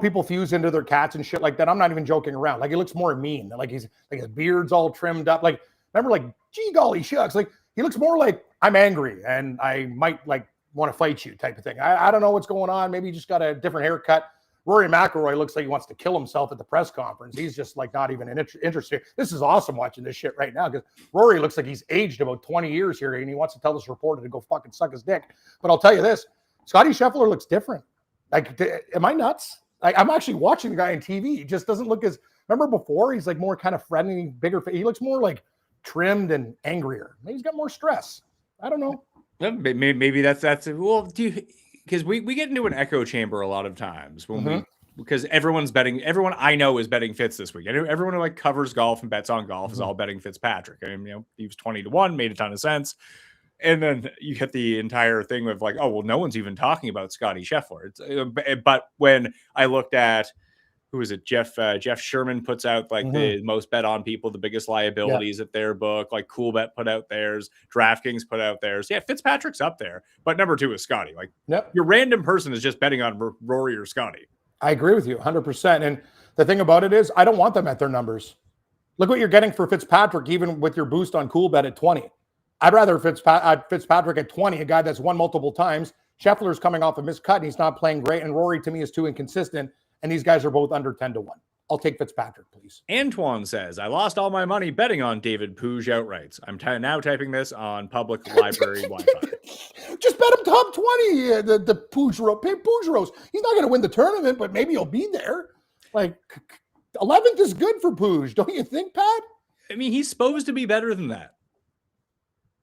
People fuse into their cats and shit like that. I'm not even joking around. Like, he looks more mean. Like, he's like, his beard's all trimmed up. Like, remember, like, gee golly shucks. Like, he looks more like I'm angry and I might like want to fight you type of thing. I don't know what's going on. Maybe he just got a different haircut. Rory McIlroy looks like he wants to kill himself at the press conference. He's just like not even interested. This is awesome watching this shit right now because Rory looks like he's aged about 20 years here and he wants to tell this reporter to go fucking suck his dick. But I'll tell you this, Scottie Scheffler looks different. Like, am I nuts? Like, I'm actually watching the guy on TV. He just doesn't look as, remember before, he's like more kind of friendly, bigger. He looks more like trimmed and angrier. Maybe he's got more stress. I don't know. Maybe that's well, because we get into an echo chamber a lot of times when because everyone I know is betting Fitz this week. Everyone who like covers golf and bets on golf is all betting Fitzpatrick. I mean, he was 20-1, made a ton of sense. And then you get the entire thing of like, oh, well, no one's even talking about Scottie Scheffler. But when I looked at, who is it? Jeff Sherman puts out like the most bet on people, the biggest liabilities at their book. Like Coolbet put out theirs, DraftKings put out theirs. Yeah, Fitzpatrick's up there, but number 2 is Scottie. Like your random person is just betting on Rory or Scottie. I agree with you 100%. And the thing about it is, I don't want them at their numbers. Look what you're getting for Fitzpatrick, even with your boost on Coolbet at 20. I'd rather Fitzpatrick at 20, a guy that's won multiple times. Scheffler's coming off a miscut and he's not playing great. And Rory to me is too inconsistent. And these guys are both under 10-1. I'll take Fitzpatrick, please. Antoine says, I lost all my money betting on David Puig outrights. I'm now typing this on public library Wi-Fi. Just bet him top 20, the Puig Rose. He's not going to win the tournament, but maybe he'll be there. Like, 11th is good for Puig, don't you think, Pat? I mean, he's supposed to be better than that.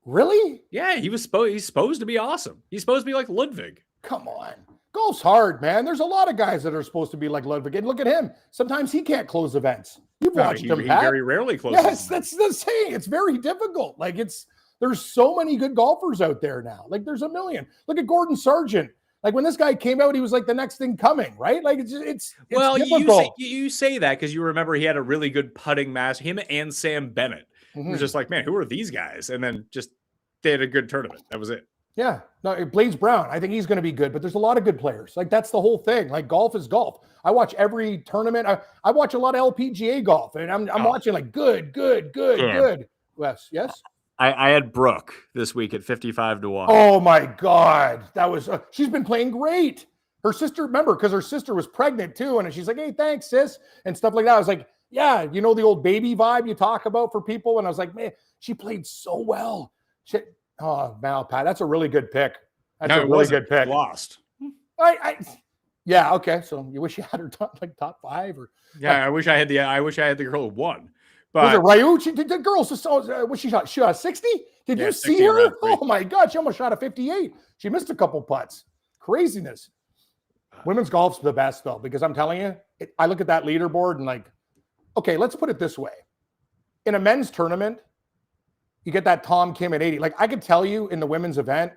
Really? Yeah, he's supposed to be awesome. He's supposed to be like Ludwig. Come on. Golf's hard, man. There's a lot of guys that are supposed to be like Ludwig. And look at him. Sometimes he can't close events. You've watched him, Pat. He very rarely closes. Yes, that's the saying. It's very difficult. Like there's so many good golfers out there now. Like there's a million. Look at Gordon Sargent. Like when this guy came out, he was like the next thing coming, right? Like it's well, difficult. you say that because you remember he had a really good putting master. Him and Sam Bennett. It was just like, man, who are these guys? And then just they had a good tournament. That was it. Yeah, no, Blaze Brown, I think he's going to be good, but there's a lot of good players. Like that's the whole thing. Like golf is golf. I watch every tournament. I watch a lot of LPGA golf, and I'm watching like good. Yes. I had Brooke this week at 55-1. Oh my God, that was she's been playing great. Her sister, remember, because her sister was pregnant too, and she's like, "Hey, thanks, sis," and stuff like that. I was like, "Yeah, you know the old baby vibe you talk about for people," and I was like, "Man, she played so well." Oh, Mal, Pat, that's a really good pick. That's a really good pick. Lost. Yeah, okay. So you wish you had her top 5 or I wish I had the girl who won. But was it Ryu? The girl what she shot? She shot 60? Did you see her? Oh my God, she almost shot a 58. She missed a couple putts. Craziness. Women's golf's the best though, because I'm telling you, I look at that leaderboard and like, okay, let's put it this way. In a men's tournament, you get that Tom Kim at 80. Like I could tell you in the women's event,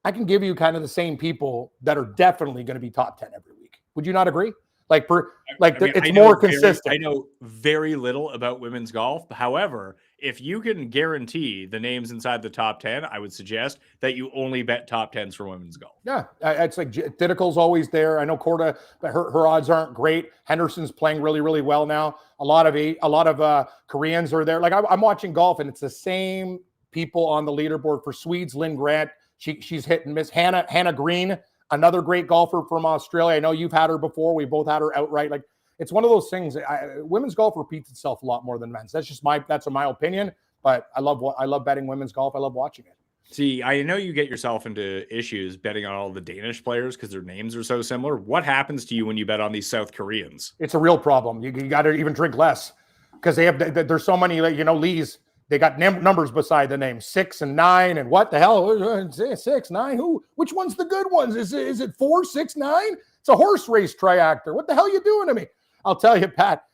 I can give you kind of the same people that are definitely going to be top 10 every week. Would you not agree? It's more consistent. I know very little about women's golf. However, if you can guarantee the names inside the top 10, I would suggest that you only bet top 10s for women's golf. Yeah, it's like Didickel's always there. I know Korda, but her odds aren't great. Henderson's playing really, really well now. A lot of Koreans are there. Like I'm watching golf, and it's the same people on the leaderboard for Swedes. Lynn Grant, she's hit and miss. Hannah Green, another great golfer from Australia. I know you've had her before. We both had her outright. Like it's one of those things. Women's golf repeats itself a lot more than men's. That's my opinion. But I love betting women's golf. I love watching it. See, I know you get yourself into issues betting on all the Danish players because their names are so similar. What happens to you when you bet on these South Koreans? It's a real problem. You got to even drink less because there's so many, Lees. They got numbers beside the name 6 and 9 and what the hell 6, 9? Which one's the good ones? Is it 4, 6, 9? It's a horse race triactor. What the hell are you doing to me? I'll tell you, Pat,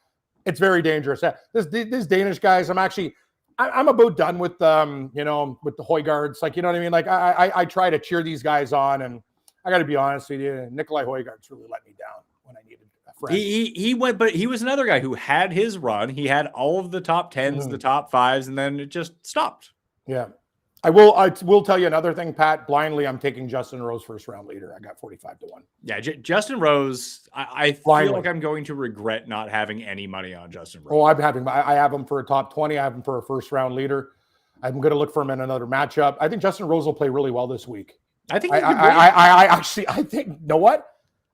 it's very dangerous. This Danish guys, I'm about done with with the Højgaards. Like, you know what I mean? Like I try to cheer these guys on, and I got to be honest with you, Nikolai Højgaard's really let me down when I needed a friend. He went, but he was another guy who had his run. He had all of the top 10s, the top 5s, and then it just stopped. Yeah. I will tell you another thing, Pat. Blindly, I'm taking Justin Rose first round leader. I got 45-1. Yeah, Justin Rose. I feel like I'm going to regret not having any money on Justin Rose. Oh, I have him for a top 20. I have him for a first round leader. I'm going to look for him in another matchup. I think Justin Rose will play really well this week. I think I actually, I think, you know what?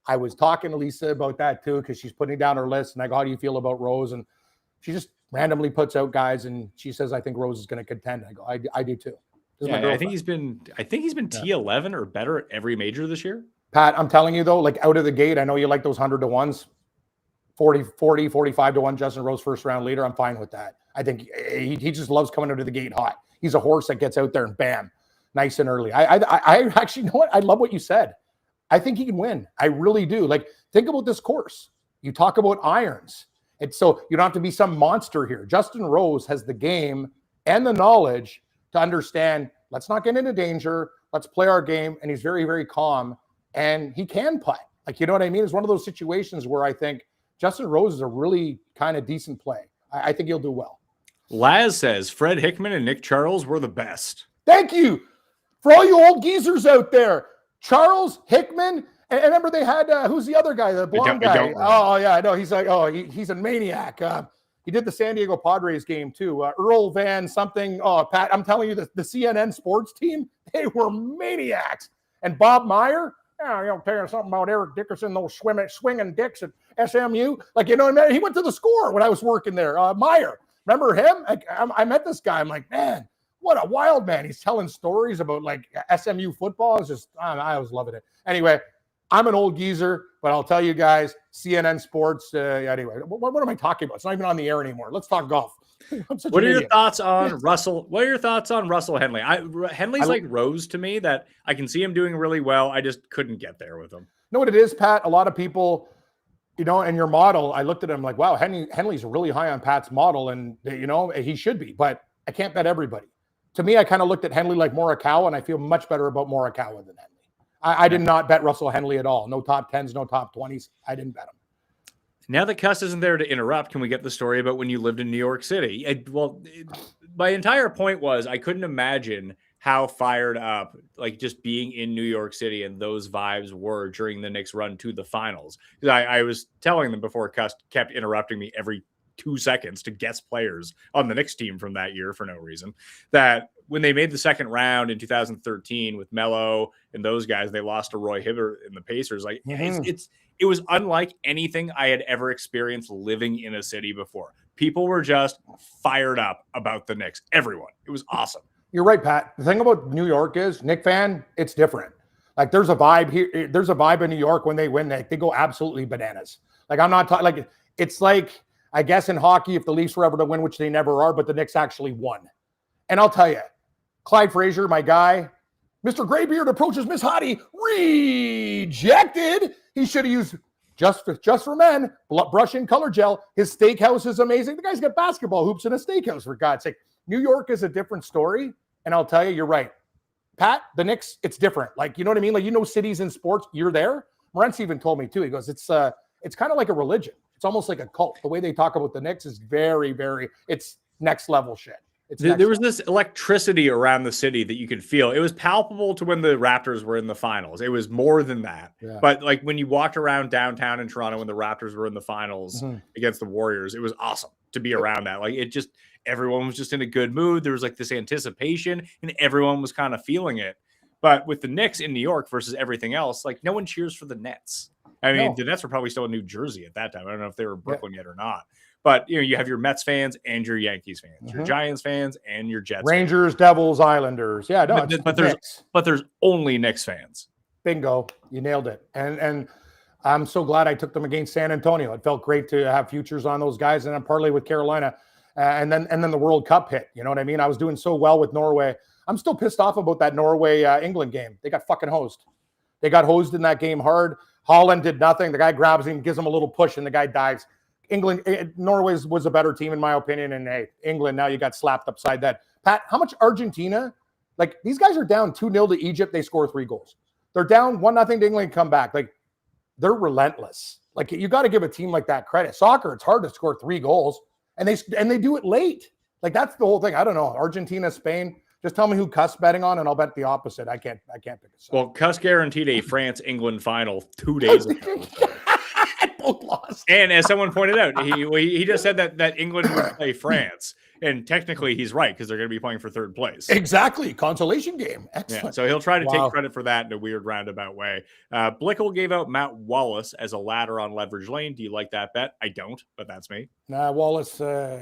I was talking to Lisa about that too, because she's putting down her list, and I go, how do you feel about Rose? And she just randomly puts out guys, and she says, I think Rose is going to contend. I go, I do too. Yeah, I think he's been T11 or better at every major this year. Pat, I'm telling you though, like out of the gate, I know you like those 100 to 1s, 40, 45 to 1 Justin Rose first round leader. I'm fine with that. I think he just loves coming out of the gate hot. He's a horse that gets out there and bam, nice and early. I actually, you know what? I love what you said. I think he can win. I really do. Like, think about this course. You talk about irons. And so you don't have to be some monster here. Justin Rose has the game and the knowledge to understand, let's not get into danger. Let's play our game. And he's very, very calm. And he can putt. Like, you know what I mean? It's one of those situations where I think Justin Rose is a really kind of decent play. I think he'll do well. Laz says Fred Hickman and Nick Charles were the best. Thank you. For all you old geezers out there, Charles, Hickman, and remember they had, who's the other guy, the blonde guy? Oh, yeah, I know. He's like, he's a maniac. He did the San Diego Padres game too. Earl Van something. Oh, Pat, I'm telling you, the CNN sports team, they were maniacs. And Bob Meyer, tell you something about Eric Dickerson, those swinging dicks at SMU. Like, you know what I mean? He went to the Score when I was working there. Meyer, remember him? I met this guy. I'm like, man, what a wild man. He's telling stories about like SMU football. It's just, I was loving it. Anyway, I'm an old geezer, but I'll tell you guys, CNN Sports. Anyway, what am I talking about? It's not even on the air anymore. Let's talk golf. What are your thoughts on Russell? What are your thoughts on Russell Henley? Henley's like Rose to me, that I can see him doing really well. I just couldn't get there with him. You know what it is, Pat? A lot of people, you know, in your model, I looked at him like, wow, Henley's really high on Pat's model, and you know, he should be, but I can't bet everybody. To me, I kind of looked at Henley like Morikawa, and I feel much better about Morikawa than Henley. I did not bet Russell Henley at all. No top 10s, no top 20s. I didn't bet him. Now that Cuss isn't there to interrupt, can we get the story about when you lived in New York City? My entire point was I couldn't imagine how fired up, like just being in New York City and those vibes were during the Knicks run to the finals. I was telling them before Cuss kept interrupting me every 2 seconds to guess players on the Knicks team from that year for no reason, that when they made the second round in 2013 with Melo and those guys, they lost to Roy Hibbert and the Pacers. Like it was unlike anything I had ever experienced living in a city before. People were just fired up about the Knicks. Everyone. It was awesome. You're right, Pat. The thing about New York is, Knick fan, it's different. Like there's a vibe here. There's a vibe in New York when they win. They go absolutely bananas. Like I'm not talking like it's like, I guess in hockey, if the Leafs were ever to win, which they never are, but the Knicks actually won. And I'll tell you, Clyde Frazier, my guy, Mr. Graybeard approaches Miss Hottie, rejected. He should have used just for men, brushing color gel. His steakhouse is amazing. The guy's got basketball hoops in a steakhouse, for God's sake. New York is a different story. And I'll tell you, you're right. Pat, the Knicks, it's different. Like, you know what I mean? Like, you know, cities in sports, you're there. Morenz even told me too. He goes, it's kind of like a religion. It's almost like a cult. The way they talk about the Knicks is very, very, it's next level shit. There was this electricity around the city that you could feel. It was palpable to when the Raptors were in the finals. It was more than that. Yeah. But like when you walked around downtown in Toronto when the Raptors were in the finals against the Warriors, it was awesome to be around that. Like it just, everyone was just in a good mood. There was like this anticipation and everyone was kind of feeling it. But with the Knicks in New York versus everything else, like no one cheers for the Nets. I mean, the Nets were probably still in New Jersey at that time. I don't know if they were Brooklyn yet or not. But, you know, you have your Mets fans and your Yankees fans, your Giants fans and your Jets Rangers, fans. Devils, Islanders. Yeah, no, but there's only Knicks fans. Bingo. You nailed it. And I'm so glad I took them against San Antonio. It felt great to have futures on those guys. And I'm partly with Carolina. And then the World Cup hit. You know what I mean? I was doing so well with Norway. I'm still pissed off about that Norway-England game. They got fucking hosed. They got hosed in that game hard. Holland did nothing. The guy grabs him, gives him a little push, and the guy dives. Norway was a better team, in my opinion. And hey, England, now you got slapped upside that. Pat, how much Argentina? Like, these guys are down 2-0 to Egypt. They score 3 goals. They're down 1-0 to England, come back. Like, they're relentless. Like, you got to give a team like that credit. Soccer, it's hard to score 3 goals. And they do it late. Like, that's the whole thing. I don't know. Argentina, Spain. Just tell me who Cuss betting on, and I'll bet the opposite. I can't pick a side. Well, Cuss guaranteed a France-England final 2 days ago. Both lost. And as someone pointed out, he just said that England would play France. And technically he's right because they're going to be playing for third place. Exactly. Consolation game. Excellent. Yeah, so he'll try to take credit for that in a weird roundabout way. Blickle gave out Matt Wallace as a ladder on leverage lane. Do you like that bet? I don't, but that's me. Nah, Wallace,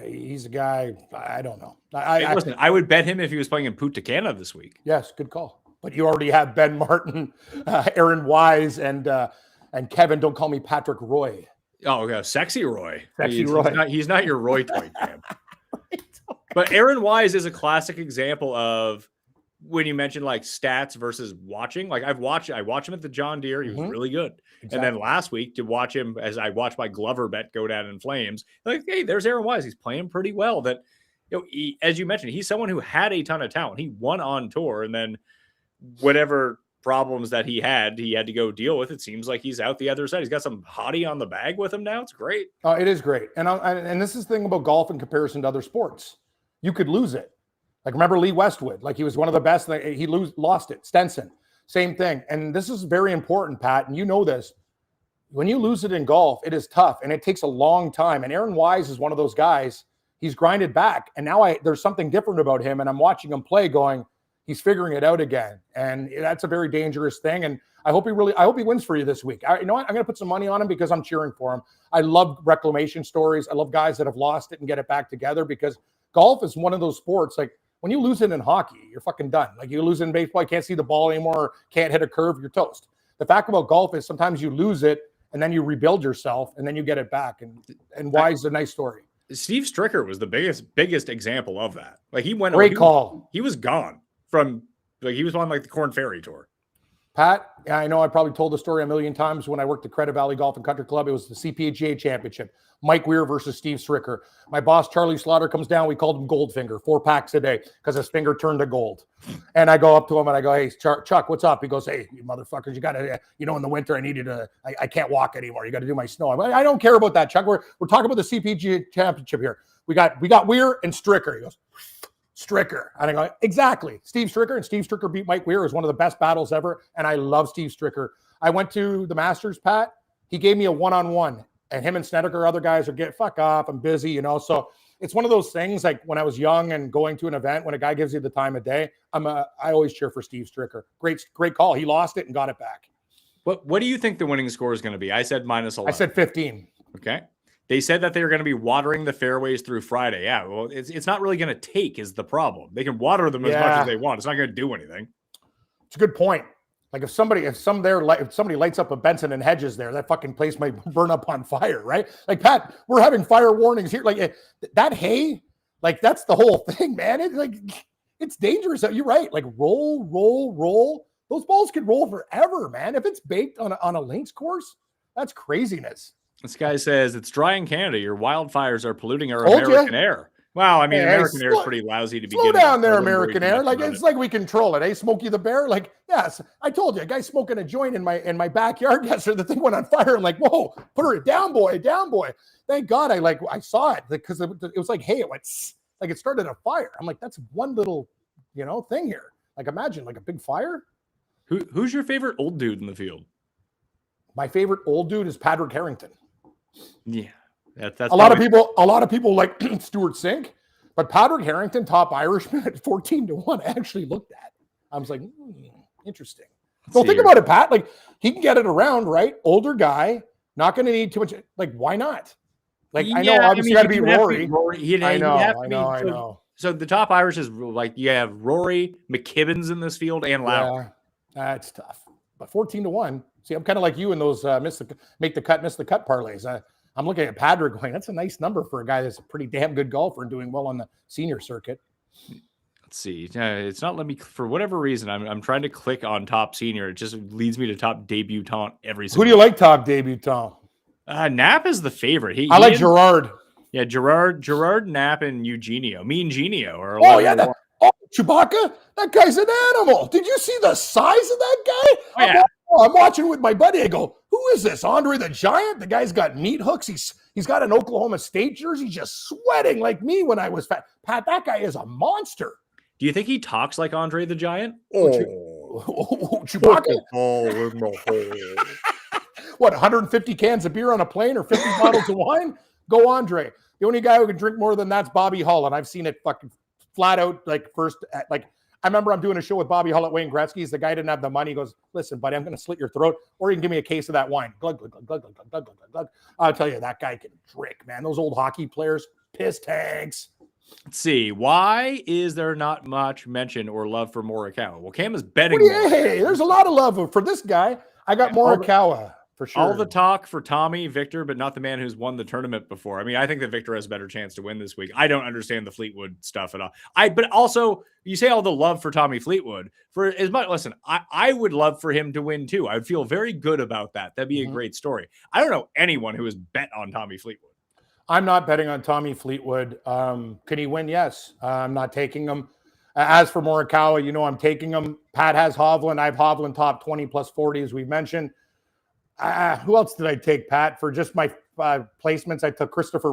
he's a guy, I don't know. Listen, I would bet him if he was playing in Punta Cana this week. Yes, good call. But you already have Ben Martin, Aaron Wise, and Kevin, don't call me Patrick Roy. Oh, yeah, Sexy Roy. Roy. He's not your Roy toy, man. Right. But Aaron Wise is a classic example of when you mentioned like stats versus watching. Like I watch him at the John Deere. He was really good. Exactly. And then last week to watch him as I watched my Glover bet go down in flames. Like, hey, there's Aaron Wise. He's playing pretty well. That, as you mentioned, he's someone who had a ton of talent. He won on tour, and then whatever problems that he had to go deal with. It seems like he's out the other side. He's got some hottie on the bag with him now. It's great. It is great. And this is the thing about golf in comparison to other sports. You could lose it. Like remember Lee Westwood, like he was one of the best. He lost it. Stenson, same thing. And this is very important, Pat. And you know this. When you lose it in golf, it is tough and it takes a long time. And Aaron Wise is one of those guys. He's grinded back. And now there's something different about him. And I'm watching him play going, he's figuring it out again. And that's a very dangerous thing. And I hope he wins for you this week. You know what? I'm going to put some money on him because I'm cheering for him. I love reclamation stories. I love guys that have lost it and get it back together because golf is one of those sports. Like when you lose it in hockey, you're fucking done. Like you lose it in baseball, you can't see the ball anymore, can't hit a curve, you're toast. The fact about golf is sometimes you lose it and then you rebuild yourself and then you get it back. And Wise is a nice story. Steve Stricker was the biggest example of that. Like he went great call. He was gone. From like he was on like the Corn Ferry Tour. Pat, I know I probably told the story a million times when I worked at Credit Valley Golf and Country Club. It was the CPGA Championship. Mike Weir versus Steve Stricker. My boss, Charlie Slaughter, comes down. We called him Goldfinger, 4 packs a day because his finger turned to gold. And I go up to him and I go, hey, Chuck, what's up? He goes, hey, you motherfuckers, you got to, in the winter, I can't walk anymore. You got to do my snow. I'm like, I don't care about that, Chuck. We're talking about the CPGA Championship here. We got Weir and Stricker. He goes, Stricker. And I go, exactly. Steve Stricker, and Steve Stricker beat Mike Weir. It was one of the best battles ever. And I love Steve Stricker. I went to the Masters, Pat. He gave me a one-on-one. And him and Snedeker, other guys are fuck off. I'm busy, So it's one of those things like when I was young and going to an event, when a guy gives you the time of day, I always cheer for Steve Stricker. Great call. He lost it and got it back. What do you think the winning score is going to be? I said -11. I said 15. Okay. They said that they were going to be watering the fairways through Friday. Yeah, well, it's not really going to take is the problem. They can water them as much as they want. It's not going to do anything. It's a good point. Like if somebody lights up a Benson and Hedges there, that fucking place might burn up on fire, right? Like Pat, we're having fire warnings here. Like that hay, like that's the whole thing, man. It's dangerous. You're right. Like roll. Those balls can roll forever, man. If it's baked on a links course, that's craziness. This guy says it's dry in Canada. Your wildfires are polluting our American air. Wow, I mean, American air is pretty lousy to begin with. Slow down there, American air. Like it's like we control it. Hey, Smokey the Bear. Like, yes, I told you, a guy smoking a joint in my backyard yesterday. The thing went on fire. I'm like, whoa, put her down, boy. Thank God I saw it because it was like, hey, it went like it started a fire. I'm like, that's one little thing here. Like imagine like a big fire. Who's your favorite old dude in the field? My favorite old dude is Patrick Harrington. Yeah, that's a lot of people like Stuart Sink, but Patrick Harrington, top Irishman at 14-1. I actually looked at. I was like, interesting. So think about it, Pat. Like he can get it around, right? Older guy, not going to need too much. Like why not? Like I know obviously got to be Rory. I know. So the top Irish is like you have Rory, McKibbins in this field, and Lowry. Yeah, that's tough. But 14-1. See, I'm kind of like you in those make the cut, miss the cut parlays. I'm looking at Patrick going, that's a nice number for a guy that's a pretty damn good golfer and doing well on the senior circuit. Let's see. It's not letting me, for whatever reason, I'm trying to click on top senior. It just leads me to top debutant every single. Who do you like top debutant? Knapp is the favorite. I like Gerard. Yeah, Gerard, Knapp, and Eugenio. Me and Genio are. Chewbacca? That guy's an animal. Did you see the size of that guy? Oh, yeah. I'm watching with my buddy. I go, who is this? Andre the Giant? The guy's got meat hooks. He's got an Oklahoma State jersey, just sweating like me when I was fat. Pat, that guy is a monster. Do you think he talks like Andre the Giant? Chewbacca. What, 150 cans of beer on a plane or 50 bottles of wine? Go Andre. The only guy who can drink more than that's Bobby Hull, and I've seen it fucking flat out. Like I remember I'm doing a show with Bobby Hull at Wayne Gretzky's. The guy didn't have the money. He goes, listen, buddy, I'm going to slit your throat, or you can give me a case of that wine. Glug, glug, glug, glug, glug, glug, glug, glug. I'll tell you, that guy can drink, man. Those old hockey players, piss tanks. Let's see. Why is there not much mention or love for Morikawa? Well, Cam is betting. Hey, there's a lot of love for this guy. I got Morikawa for sure. All the talk for Tommy, Victor, but not the man who's won the tournament before. I mean, I think that Victor has a better chance to win this week. I don't understand the Fleetwood stuff at all. But also, you say all the love for Tommy Fleetwood. For as much, listen, I would love for him to win too. I would feel very good about that. That'd be a great story. I don't know anyone who has bet on Tommy Fleetwood. I'm not betting on Tommy Fleetwood. Can he win? Yes. I'm not taking him. As for Morikawa, you know I'm taking him. Pat has Hovland. I have Hovland top 20 plus 40, as we've mentioned. Who else did I take, Pat? For just my placements, I took Christopher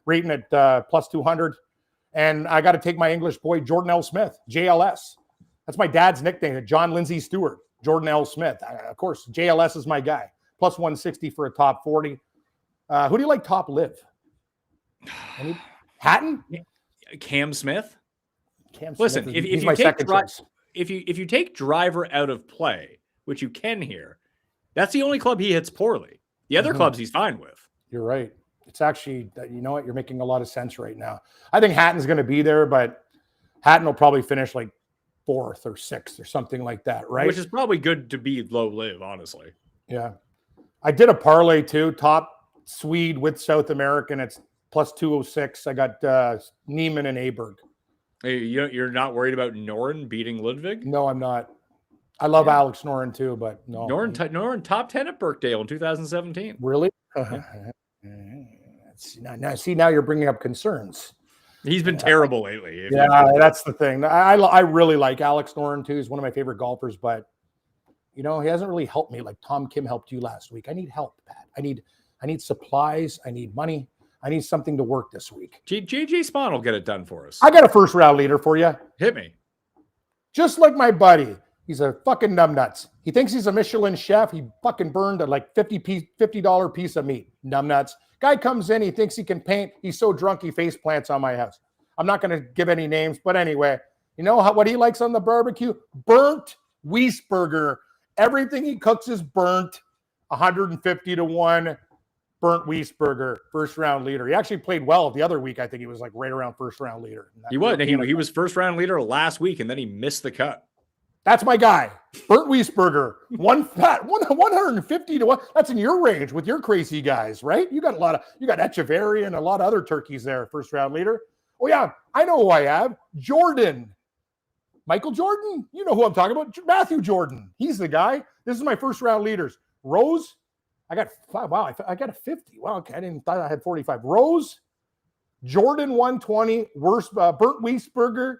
Rayton at plus 200. And I got to take my English boy, Jordan L. Smith, JLS. That's my dad's nickname, John Lindsay Stewart, Jordan L. Smith. Of course, JLS is my guy. Plus 160 for a top 40. Who do you like top live? Hatton? Cam Smith? Listen, Smith if you take driver out of play, which you can here, that's the only club he hits poorly. The other clubs he's fine with. You're right. It's actually, you know what? You're making a lot of sense right now. I think Hatton's going to be there, but Hatton will probably finish like 4th or 6th or something like that, right? Which is probably good to be low live, honestly. Yeah. I did a parlay too. Top Swede with South American. It's plus 206. I got Neiman and Aberg. Hey, you're not worried about Noren beating Ludwig? No, I'm not. I love Alex Noren too, but no. Noren top 10 at Birkdale in 2017. Really? Now you're bringing up concerns. He's been terrible lately. Yeah, that's the thing. I really like Alex Noren too. He's one of my favorite golfers, but he hasn't really helped me like Tom Kim helped you last week. I need help, Pat. I need supplies. I need money. I need something to work this week. JJ Spawn will get it done for us. I got a first round leader for you. Hit me. Just like my buddy. He's a fucking numbnuts. He thinks he's a Michelin chef. He fucking burned a like $50 piece of meat. Numbnuts. Guy comes in. He thinks he can paint. He's so drunk he face plants on my house. I'm not going to give any names, but anyway, you know what he likes on the barbecue? Burnt Wiesberger. Everything he cooks is burnt. 150-1. Burnt Wiesberger, first round leader. He actually played well the other week. I think he was like right around first round leader. He was first round leader last week, and then he missed the cut. That's my guy, Burnt Wiesberger. 150-1. That's in your range with your crazy guys, right? You got Echeverry and a lot of other turkeys there, first round leader. Oh yeah, I know who I have. Jordan. Michael Jordan. You know who I'm talking about. Matthew Jordan. He's the guy. This is my first round leaders. Rose. I got 5. Wow, I got a 50. Wow, okay. I didn't thought I had 45. Rose, Jordan 120, Burnt Wiesberger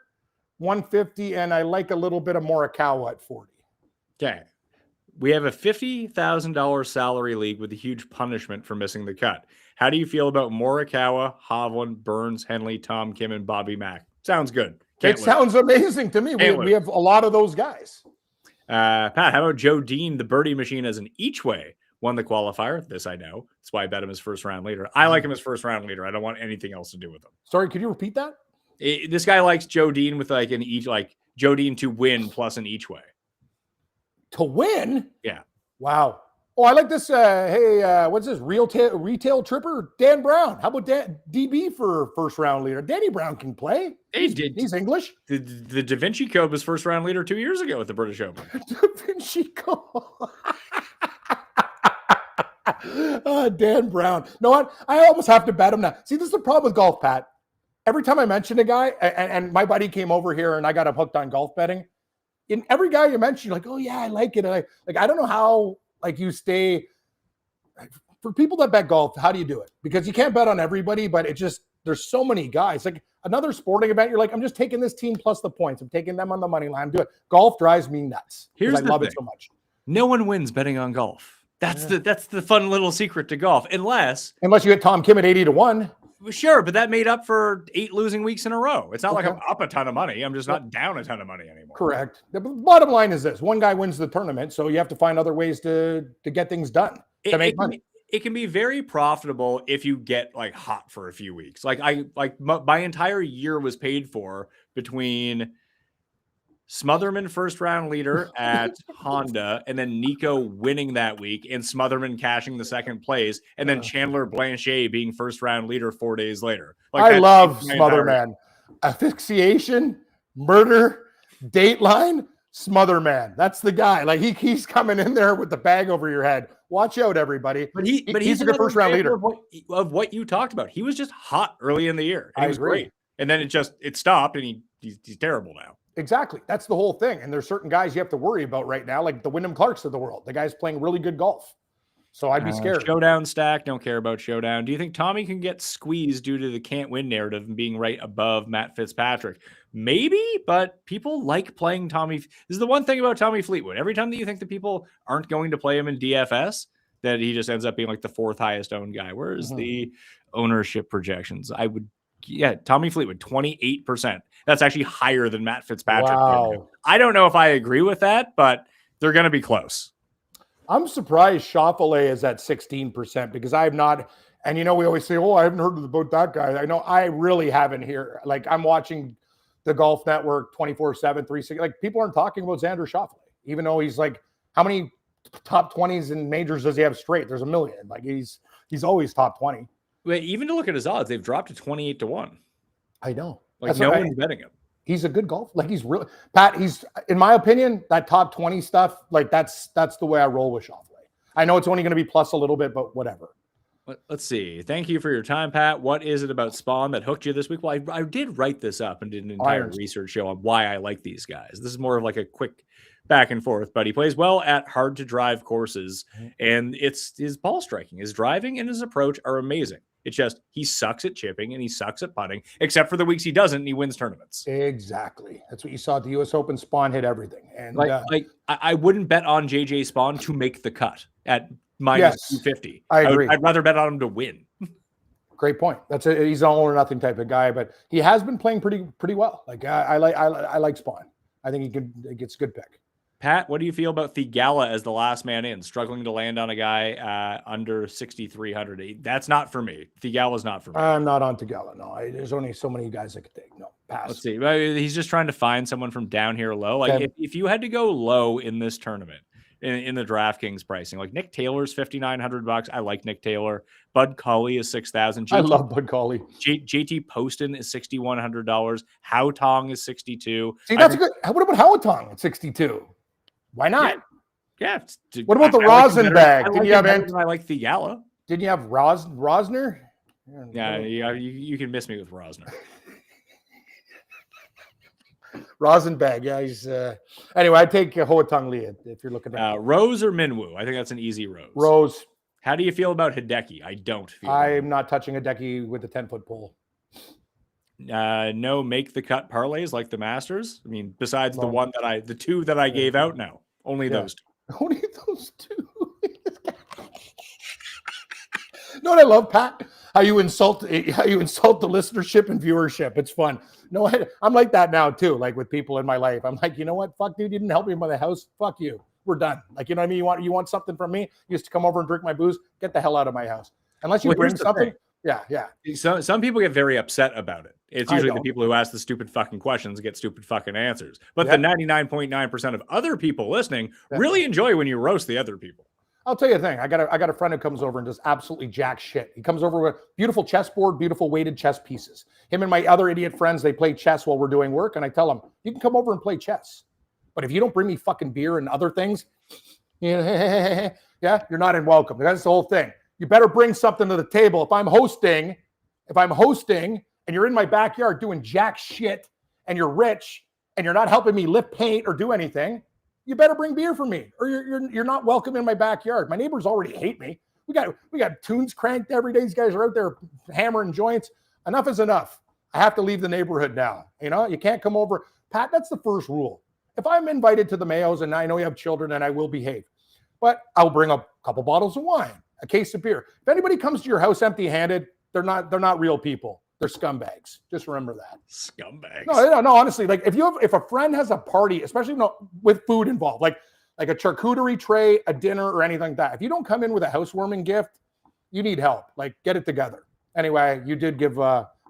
150, and I like a little bit of Morikawa at 40. Okay. We have a $50,000 salary league with a huge punishment for missing the cut. How do you feel about Morikawa, Hovland, Burns, Henley, Tom Kim, and Bobby Mack? Sounds good. Sounds amazing to me. We have a lot of those guys. Pat, how about Joe Dean, the birdie machine, as an each way? Won the qualifier. This I know. That's why I bet him as first round leader. I like him as first round leader. I don't want anything else to do with him. Sorry, could you repeat that? This guy likes Joe Dean with like Joe Dean to win plus an each way. To win? Yeah. Wow. Oh, I like this. What's this? Retail tripper? Dan Brown. How about DB for first round leader? Danny Brown can play. He's English. The Da Vinci Code was first round leader 2 years ago at the British Open. Da Vinci Code. Dan Brown. No, what? I almost have to bet him now. See, this is the problem with golf, Pat. Every time I mention a guy, and my buddy came over here and I got him hooked on golf betting. In every guy you mention, you're like, oh yeah, I like it. And I don't know how you stay. For people that bet golf, how do you do it? Because you can't bet on everybody, but there's so many guys. Like another sporting event, you're like, I'm just taking this team plus the points. I'm taking them on the money line. Do it. Golf drives me nuts. I love it so much. No one wins betting on golf. That's the fun little secret to golf. Unless you get Tom Kim at 80-1. Sure, but that made up for 8 losing weeks in a row. It's not like I'm up a ton of money. I'm just not down a ton of money anymore. Correct. The bottom line is this. One guy wins the tournament, so you have to find other ways to get things done, to make money. it can be very profitable if you get like hot for a few weeks. My entire year was paid for between Smotherman first round leader at Honda, and then Nico winning that week, and Smotherman cashing the second place, and then Chandler Blanchet being first round leader 4 days later. I love Smotherman. Asphyxiation, murder, Dateline, Smotherman. That's the guy. Like he's coming in there with the bag over your head. Watch out, everybody. But he's a good first round leader of what you talked about. He was just hot early in the year. And he was great, and then it stopped, and he's terrible now. Exactly. That's the whole thing. And there's certain guys you have to worry about right now, like the Wyndham Clarks of the world. The guy's playing really good golf. So I'd be scared. Showdown stack. Don't care about Showdown. Do you think Tommy can get squeezed due to the can't win narrative and being right above Matt Fitzpatrick? Maybe, but people like playing Tommy. This is the one thing about Tommy Fleetwood. Every time that you think that people aren't going to play him in DFS, that he just ends up being like the 4th highest owned guy. Where's the ownership projections? Tommy Fleetwood, 28%. That's actually higher than Matt Fitzpatrick. Wow. I don't know if I agree with that, but they're going to be close. I'm surprised Schauffele is at 16% because I have not. And, we always say, I haven't heard about that guy. I know I really haven't here. Like, I'm watching the Golf Network 24/7, 360. Like, people aren't talking about Xander Schauffele, even though he's like, how many top 20s in majors does he have straight? There's a million. Like, he's always top 20. Wait, even to look at his odds, they've dropped to 28-1. I know. Like, no one's betting him. He's a good golfer. Like, he's really Pat. He's, in my opinion, that top 20 stuff. Like, that's the way I roll with Schauffele. I know it's only going to be plus a little bit, but whatever. Let's see. Thank you for your time, Pat. What is it about Spawn that hooked you this week? Well, I did write this up and did an entire research show on why I like these guys. This is more of like a quick back and forth, but he plays well at hard to drive courses, and it's his ball striking, his driving, and his approach are amazing. It's just he sucks at chipping and he sucks at putting, except for the weeks he doesn't, and he wins tournaments. Exactly. That's what you saw at the U.S. Open. Spawn hit everything, and I wouldn't bet on JJ Spawn to make the cut at minus 250. I agree. I'd rather bet on him to win. Great point. He's an all or nothing type of guy, but he has been playing pretty well. Like I like Spawn. I think he gets a good pick. Pat, what do you feel about Thigala as the last man in, struggling to land on a guy under 6,300? That's not for me. Thigala's not for me. I'm not on Thigala. No, there's only so many guys I could take. No, pass. Let's see. He's just trying to find someone from down here low. Like if you had to go low in this tournament, in the DraftKings pricing, like Nick Taylor's $5,900. I like Nick Taylor. Bud Culley is $6,000. I love Bud Culley. JT Poston is $6,100. Hao Tong is $62. See, that's good. What about Hao Tong at 62? Why not? Yeah. What about the Rosenbag? Did you have? I like Thigala. Didn't you have Rosner? Yeah, you can miss me with Rosner. Rosenbag, yeah, he's anyway. I take Hoa-Tong Lee if you're looking at Rose or Minwoo. I think that's an easy Rose. Rose. How do you feel about Hideki? I don't feel. I'm not touching Hideki with the 10-foot pole. No, make the cut parlays like the Masters. I mean, besides the two that I gave out, no, only those two. Only those two. No, what I love, Pat, how you insult the listenership and viewership. It's fun. No, I'm like that now too. Like with people in my life, I'm like, you know what? Fuck, dude, you didn't help me by the house. Fuck you. We're done. Like, you know what I mean? You want something from me? You used to come over and drink my booze. Get the hell out of my house. Unless you bring something. Yeah. Some people get very upset about it. It's usually the people who ask the stupid fucking questions get stupid fucking answers. But the 99.9% of other people listening really enjoy when you roast the other people. I'll tell you a thing. I got a friend who comes over and does absolutely jack shit. He comes over with beautiful chessboard, beautiful weighted chess pieces. Him and my other idiot friends, they play chess while we're doing work. And I tell them, you can come over and play chess. But if you don't bring me fucking beer and other things, you're not in welcome. That's the whole thing. You better bring something to the table. If I'm hosting and you're in my backyard doing jack shit and you're rich and you're not helping me lift paint or do anything, you better bring beer for me, or you're not welcome in my backyard. My neighbors already hate me. We got tunes cranked every day. These guys are out there hammering joints. Enough is enough. I have to leave the neighborhood now. You know, you can't come over. Pat, that's the first rule. If I'm invited to the Mayos and I know you have children and I will behave, but I'll bring a couple bottles of wine, a case of beer. If anybody comes to your house empty-handed, they're not real people. They're scumbags. Just remember that. Scumbags. No, honestly, like if a friend has a party, especially with food involved, like a charcuterie tray, a dinner, or anything like that, if you don't come in with a housewarming gift, you need help. Like, get it together. Anyway, you did give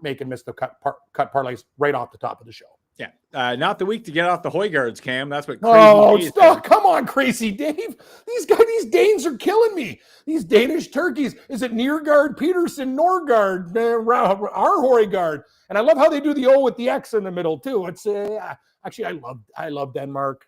make and miss the cut parlays right off the top of the show. Yeah, not the week to get off the Hoygards, Cam. That's what. Stop! Come on, Crazy Dave. These Danes are killing me. These Danish turkeys. Is it Neargard, Peterson, Norgard, our Hoygaard? And I love how they do the O with the X in the middle too. It's actually I love Denmark.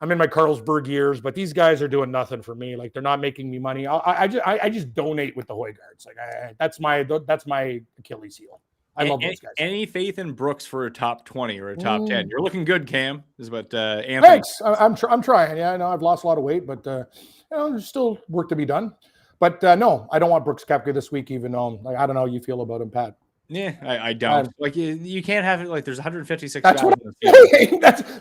I'm in my Carlsberg years, but these guys are doing nothing for me. Like, they're not making me money. I just donate with the Hoygards. Like, that's my Achilles heel. I love those guys. Any faith in Brooks for a top 20 or a top 10? You're looking good, Cam. Is what Anthony. Thanks. I'm trying. Yeah, I know I've lost a lot of weight, but there's still work to be done. But no, I don't want Brooks Koepka this week, even though I don't know how you feel about him, Pat. Yeah, I don't. Like, you can't have it. Like, there's 156 that's guys what in the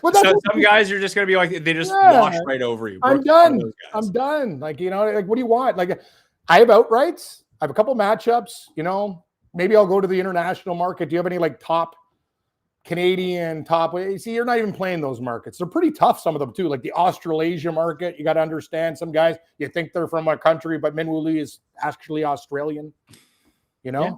field. Some guys are just gonna be like, they just wash right over you. I'm done. I'm done. Like, like, what do you want? Like, I have outrights. I have a couple matchups. Maybe I'll go to the international market. Do you have any like top Canadian top? See, you're not even playing those markets. They're pretty tough, some of them too. Like the Australasia market, you got to understand. Some guys, you think they're from a country, but Min Woo Lee is actually Australian. Yeah.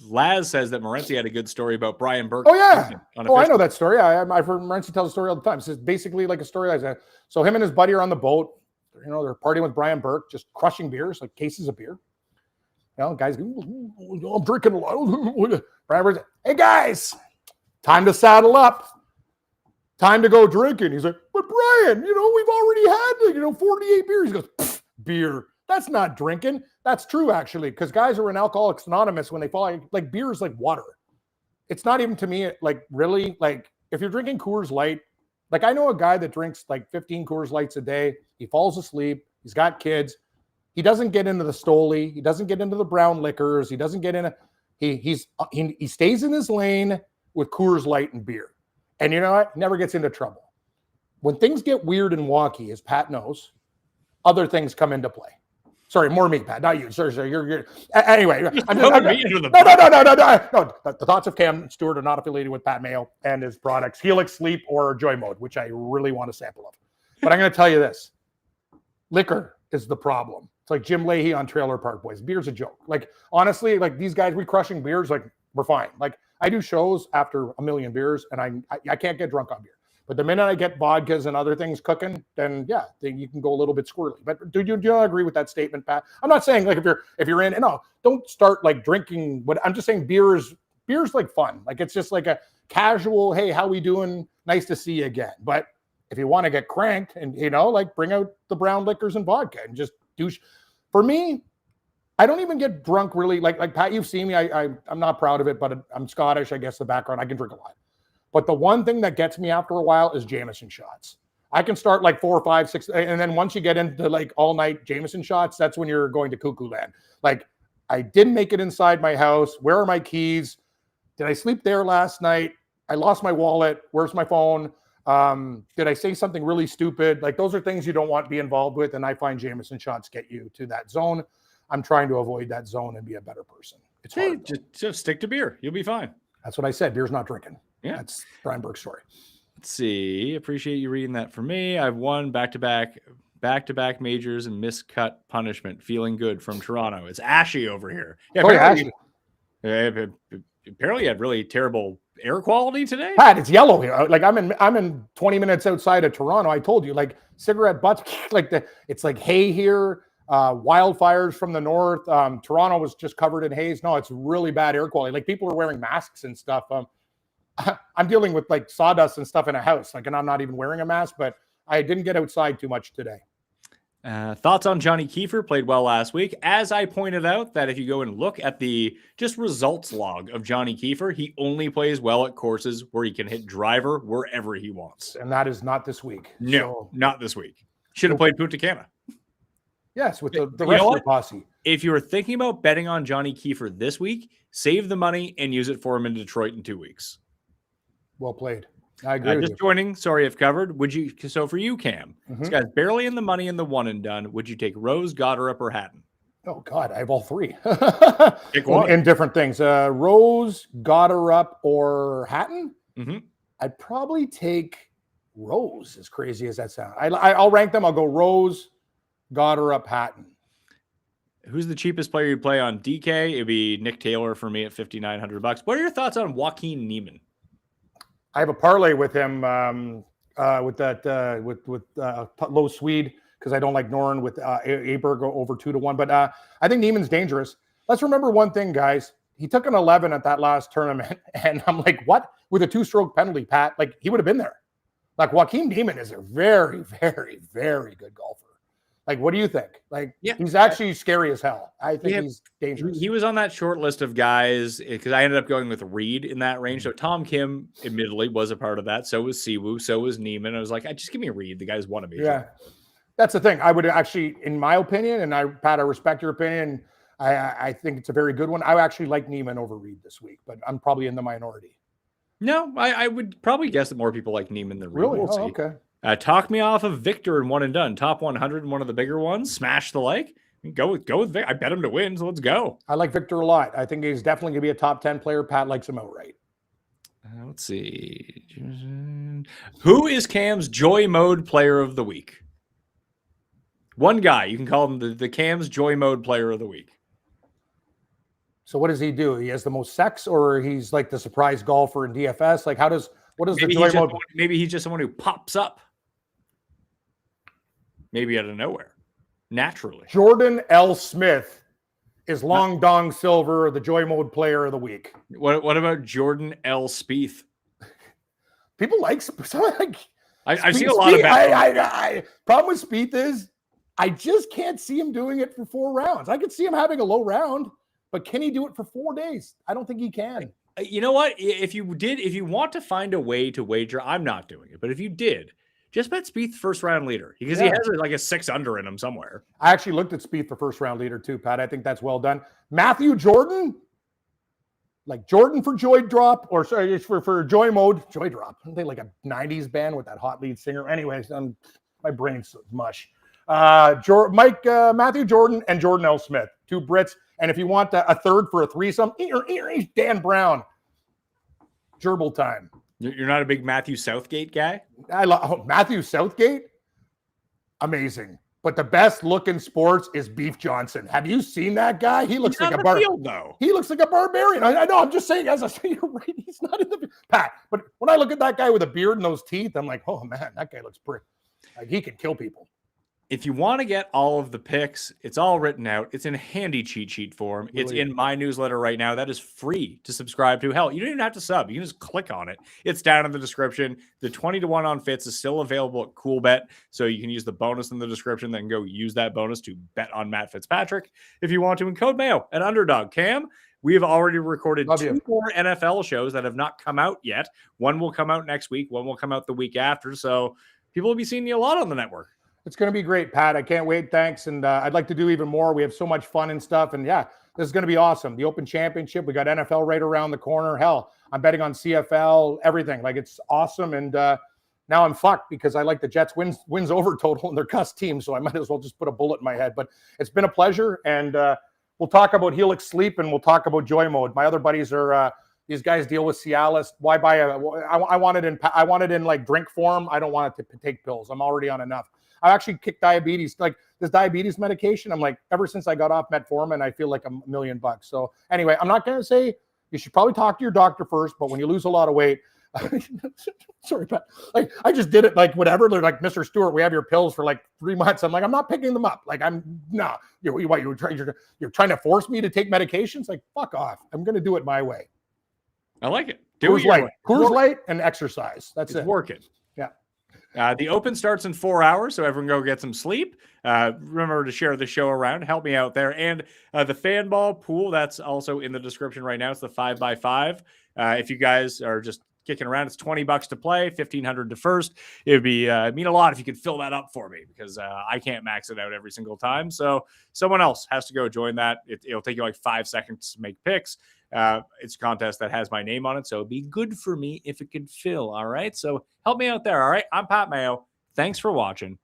Laz says that Morency had a good story about Brian Burke. Oh yeah. I know that story. I've heard Morency tell the story all the time. It's basically like a story like that. So him and his buddy are on the boat. They're partying with Brian Burke, just crushing beers, like cases of beer. Guys, I'm drinking a lot. Brian, hey guys, time to saddle up. Time to go drinking. He's like, but Brian, we've already had 48 beers. He goes, beer. That's not drinking. That's true, actually, because guys are in Alcoholics Anonymous when they fall. Like, beer is like water. It's not even, to me, like, really, like, if you're drinking Coors Light, like, I know a guy that drinks like 15 Coors Lights a day. He falls asleep. He's got kids. He doesn't get into the Stoli. He doesn't get into the brown liquors. He doesn't get into. He stays in his lane with Coors Light and beer, and you know what? Never gets into trouble. When things get weird and wonky, as Pat knows, other things come into play. Sorry, more me, Pat, not you. Sorry, you're anyway. No. The thoughts of Cam Stewart are not affiliated with Pat Mayo and his products, Helix Sleep or Joy Mode, which I really want a sample of. But I'm going to tell you this: liquor is the problem. It's like Jim Leahy on Trailer Park Boys. Beer's a joke. Like, honestly, like these guys, we crushing beers, like we're fine. Like, I do shows after a million beers, and I can't get drunk on beer. But the minute I get vodkas and other things cooking, then you can go a little bit squirrely. But do you not agree with that statement, Pat? I'm not saying like if you're in, don't start like drinking. But I'm just saying beer's like fun. Like, it's just like a casual, hey, how we doing? Nice to see you again. But if you want to get cranked and like bring out the brown liquors and vodka and just douche. For me, I don't even get drunk really. Like Pat, you've seen me. I'm not proud of it, but I'm Scottish. I guess the background, I can drink a lot. But the one thing that gets me after a while is Jameson shots. I can start like 4, 5, 6, and then once you get into like all night Jameson shots, that's when you're going to cuckoo land. Like, I didn't make it inside my house. Where are my keys? Did I sleep there last night? I lost my wallet. Where's my phone? Did I say something really stupid? Like, those are things you don't want to be involved with. And I find Jameson shots get you to that zone. I'm trying to avoid that zone and be a better person. It's hard. Just stick to beer. You'll be fine. That's what I said. Beer's not drinking. Yeah. That's Brian Burke's story. Let's see. Appreciate you reading that for me. I've won back-to-back majors and miscut punishment. Feeling good from Toronto. It's Ashy over here. Yeah, Ashy. Apparently you had really terrible air quality today. Pat, it's yellow here. Like, I'm in 20 minutes outside of Toronto. I told you, like, cigarette butts, like it's like hay here. Wildfires from the north. Toronto was just covered in haze. No, it's really bad air quality. Like, people are wearing masks and stuff. I'm dealing with like sawdust and stuff in a house. Like, and I'm not even wearing a mask, but I didn't get outside too much today. Thoughts on Johnny Kiefer? Played well last week. As I pointed out, that if you go and look at the just results log of Johnny Kiefer, he only plays well at courses where he can hit driver wherever he wants. And that is not this week. No, not this week. Should have played Punta Cana. Yes, with the rest of the posse. If you were thinking about betting on Johnny Kiefer this week, save the money and use it for him in Detroit in 2 weeks. Well played. I agree with just you. joining, sorry if covered. Would you? So for you, Cam, this guy's barely in the money in the one and done. Would you take Rose, Goddard, or Hatton? Oh God, I have all three. Pick one. In different things. Rose, Goddard, or Hatton. I'd probably take Rose. As crazy as that sounds, I'll rank them. I'll go Rose, Goddard, Hatton. Who's the cheapest player you play on DK? It'd be Nick Taylor for me at $5,900. What are your thoughts on Joaquin Neiman? I have a parlay with him with low Swede because I don't like Noren with Aberg over 2-1. But I think Neiman's dangerous. Let's remember one thing, guys. He took an 11 at that last tournament, and I'm like, what? With a 2-stroke penalty, Pat? Like, he would have been there. Like, Joaquin Neiman is a very, very, very good golfer. Like, what do you think? Like, he's actually scary as hell. I think he's dangerous. He was on that short list of guys because I ended up going with Reed in that range. So Tom Kim, admittedly, was a part of that. So was Siwoo. So was Neiman. I was like, just give me Reed. The guys won a major. Yeah, that's the thing. I would actually, in my opinion, and Pat, I respect your opinion. I think it's a very good one. I actually like Neiman over Reed this week, but I'm probably in the minority. No, I would probably guess that more people like Neiman than Reed. Really? We'll see. Okay. Talk me off of Victor in one and done. Top 100 and one of the bigger ones. Smash the like. Go with Victor. I bet him to win, so let's go. I like Victor a lot. I think he's definitely going to be a top 10 player. Pat likes him outright. Let's see. Who is Cam's Joy Mode Player of the Week? One guy. You can call him the Cam's Joy Mode Player of the Week. So what does he do? He has the most sex, or he's like the surprise golfer in DFS? Like, what is the Joy Mode? Maybe he's just someone who pops up. Maybe out of nowhere. Naturally. Jordan L. Smith is Long Dong Silver, the Joy Mode Player of the Week. What about Jordan L. Spieth? People like I've seen a lot of bad. Problem with Spieth is I just can't see him doing it for 4 rounds. I could see him having a low round, but can he do it for 4 days? I don't think he can. You know what? If you want to find a way to wager, I'm not doing it. But if you did, just bet Spieth first round leader because he has like a 6 under in him somewhere. I actually looked at Spieth for first round leader too, Pat. I think that's well done. Matthew Jordan, like Jordan for Joy Drop, or sorry, for Joy Mode, Joy Drop. Aren't they like a 90s band with that hot lead singer? Anyways, my brain's mush. Matthew Jordan and Jordan L. Smith, 2 Brits. And if you want a third for a threesome, Dan Brown. Gerbil time. You're not a big Matthew Southgate guy? I love Matthew Southgate. Amazing. But the best look in sports is Beef Johnson. Have you seen that guy? He looks like a barbarian. He looks like a barbarian. I know. I'm just saying, as I say, you're right. He's not in the Pat. But when I look at that guy with a beard and those teeth, I'm like, oh man, that guy looks pretty. Like he can kill people. If you want to get all of the picks, it's all written out. It's in handy cheat sheet form. Really? It's in my newsletter right now. That is free to subscribe to. Hell, you don't even have to sub. You can just click on it. It's down in the description. The 20-1 on Fitz is still available at CoolBet, so you can use the bonus in the description, then go use that bonus to bet on Matt Fitzpatrick if you want to. And code Mayo and Underdog. Cam, we have already recorded 2 more NFL shows that have not come out yet. One will come out next week. One will come out the week after. So people will be seeing you a lot on the network. It's going to be great, Pat. I can't wait. Thanks. And I'd like to do even more. We have so much fun and stuff. And yeah, this is going to be awesome. The Open Championship. We got NFL right around the corner. Hell, I'm betting on CFL, everything. Like, it's awesome. And now I'm fucked because I like the Jets wins over total in their cuss team. So I might as well just put a bullet in my head. But it's been a pleasure. And we'll talk about Helix Sleep and we'll talk about Joy Mode. My other buddies are these guys deal with Cialis. Why buy I want it in like drink form. I don't want it to take pills. I'm already on enough. I actually kicked diabetes, like this diabetes medication. I'm like, ever since I got off metformin, I feel like $1 million. So anyway, I'm not going to say you should probably talk to your doctor first, but when you lose a lot of weight, sorry, Pat, like I just did it like whatever. They're like, Mr. Stewart, we have your pills for like 3 months. I'm like, I'm not picking them up. Like you're trying to force me to take medications? Like, fuck off. I'm going to do it my way. I like it. Coors Light and exercise. That's it. Working. Yeah. The Open starts in 4 hours, so everyone go get some sleep. Remember to share the show around. Help me out there. And the fan ball pool, that's also in the description right now. It's the 5x5. If you guys are just kicking around, it's $20 to play, $1,500 to first. It would be mean a lot if you could fill that up for me because I can't max it out every single time. So someone else has to go join that. It'll take you like 5 seconds to make picks. It's a contest that has my name on it, so it'd be good for me if it could fill. All right, so help me out there. All right, I'm Pat Mayo. Thanks for watching.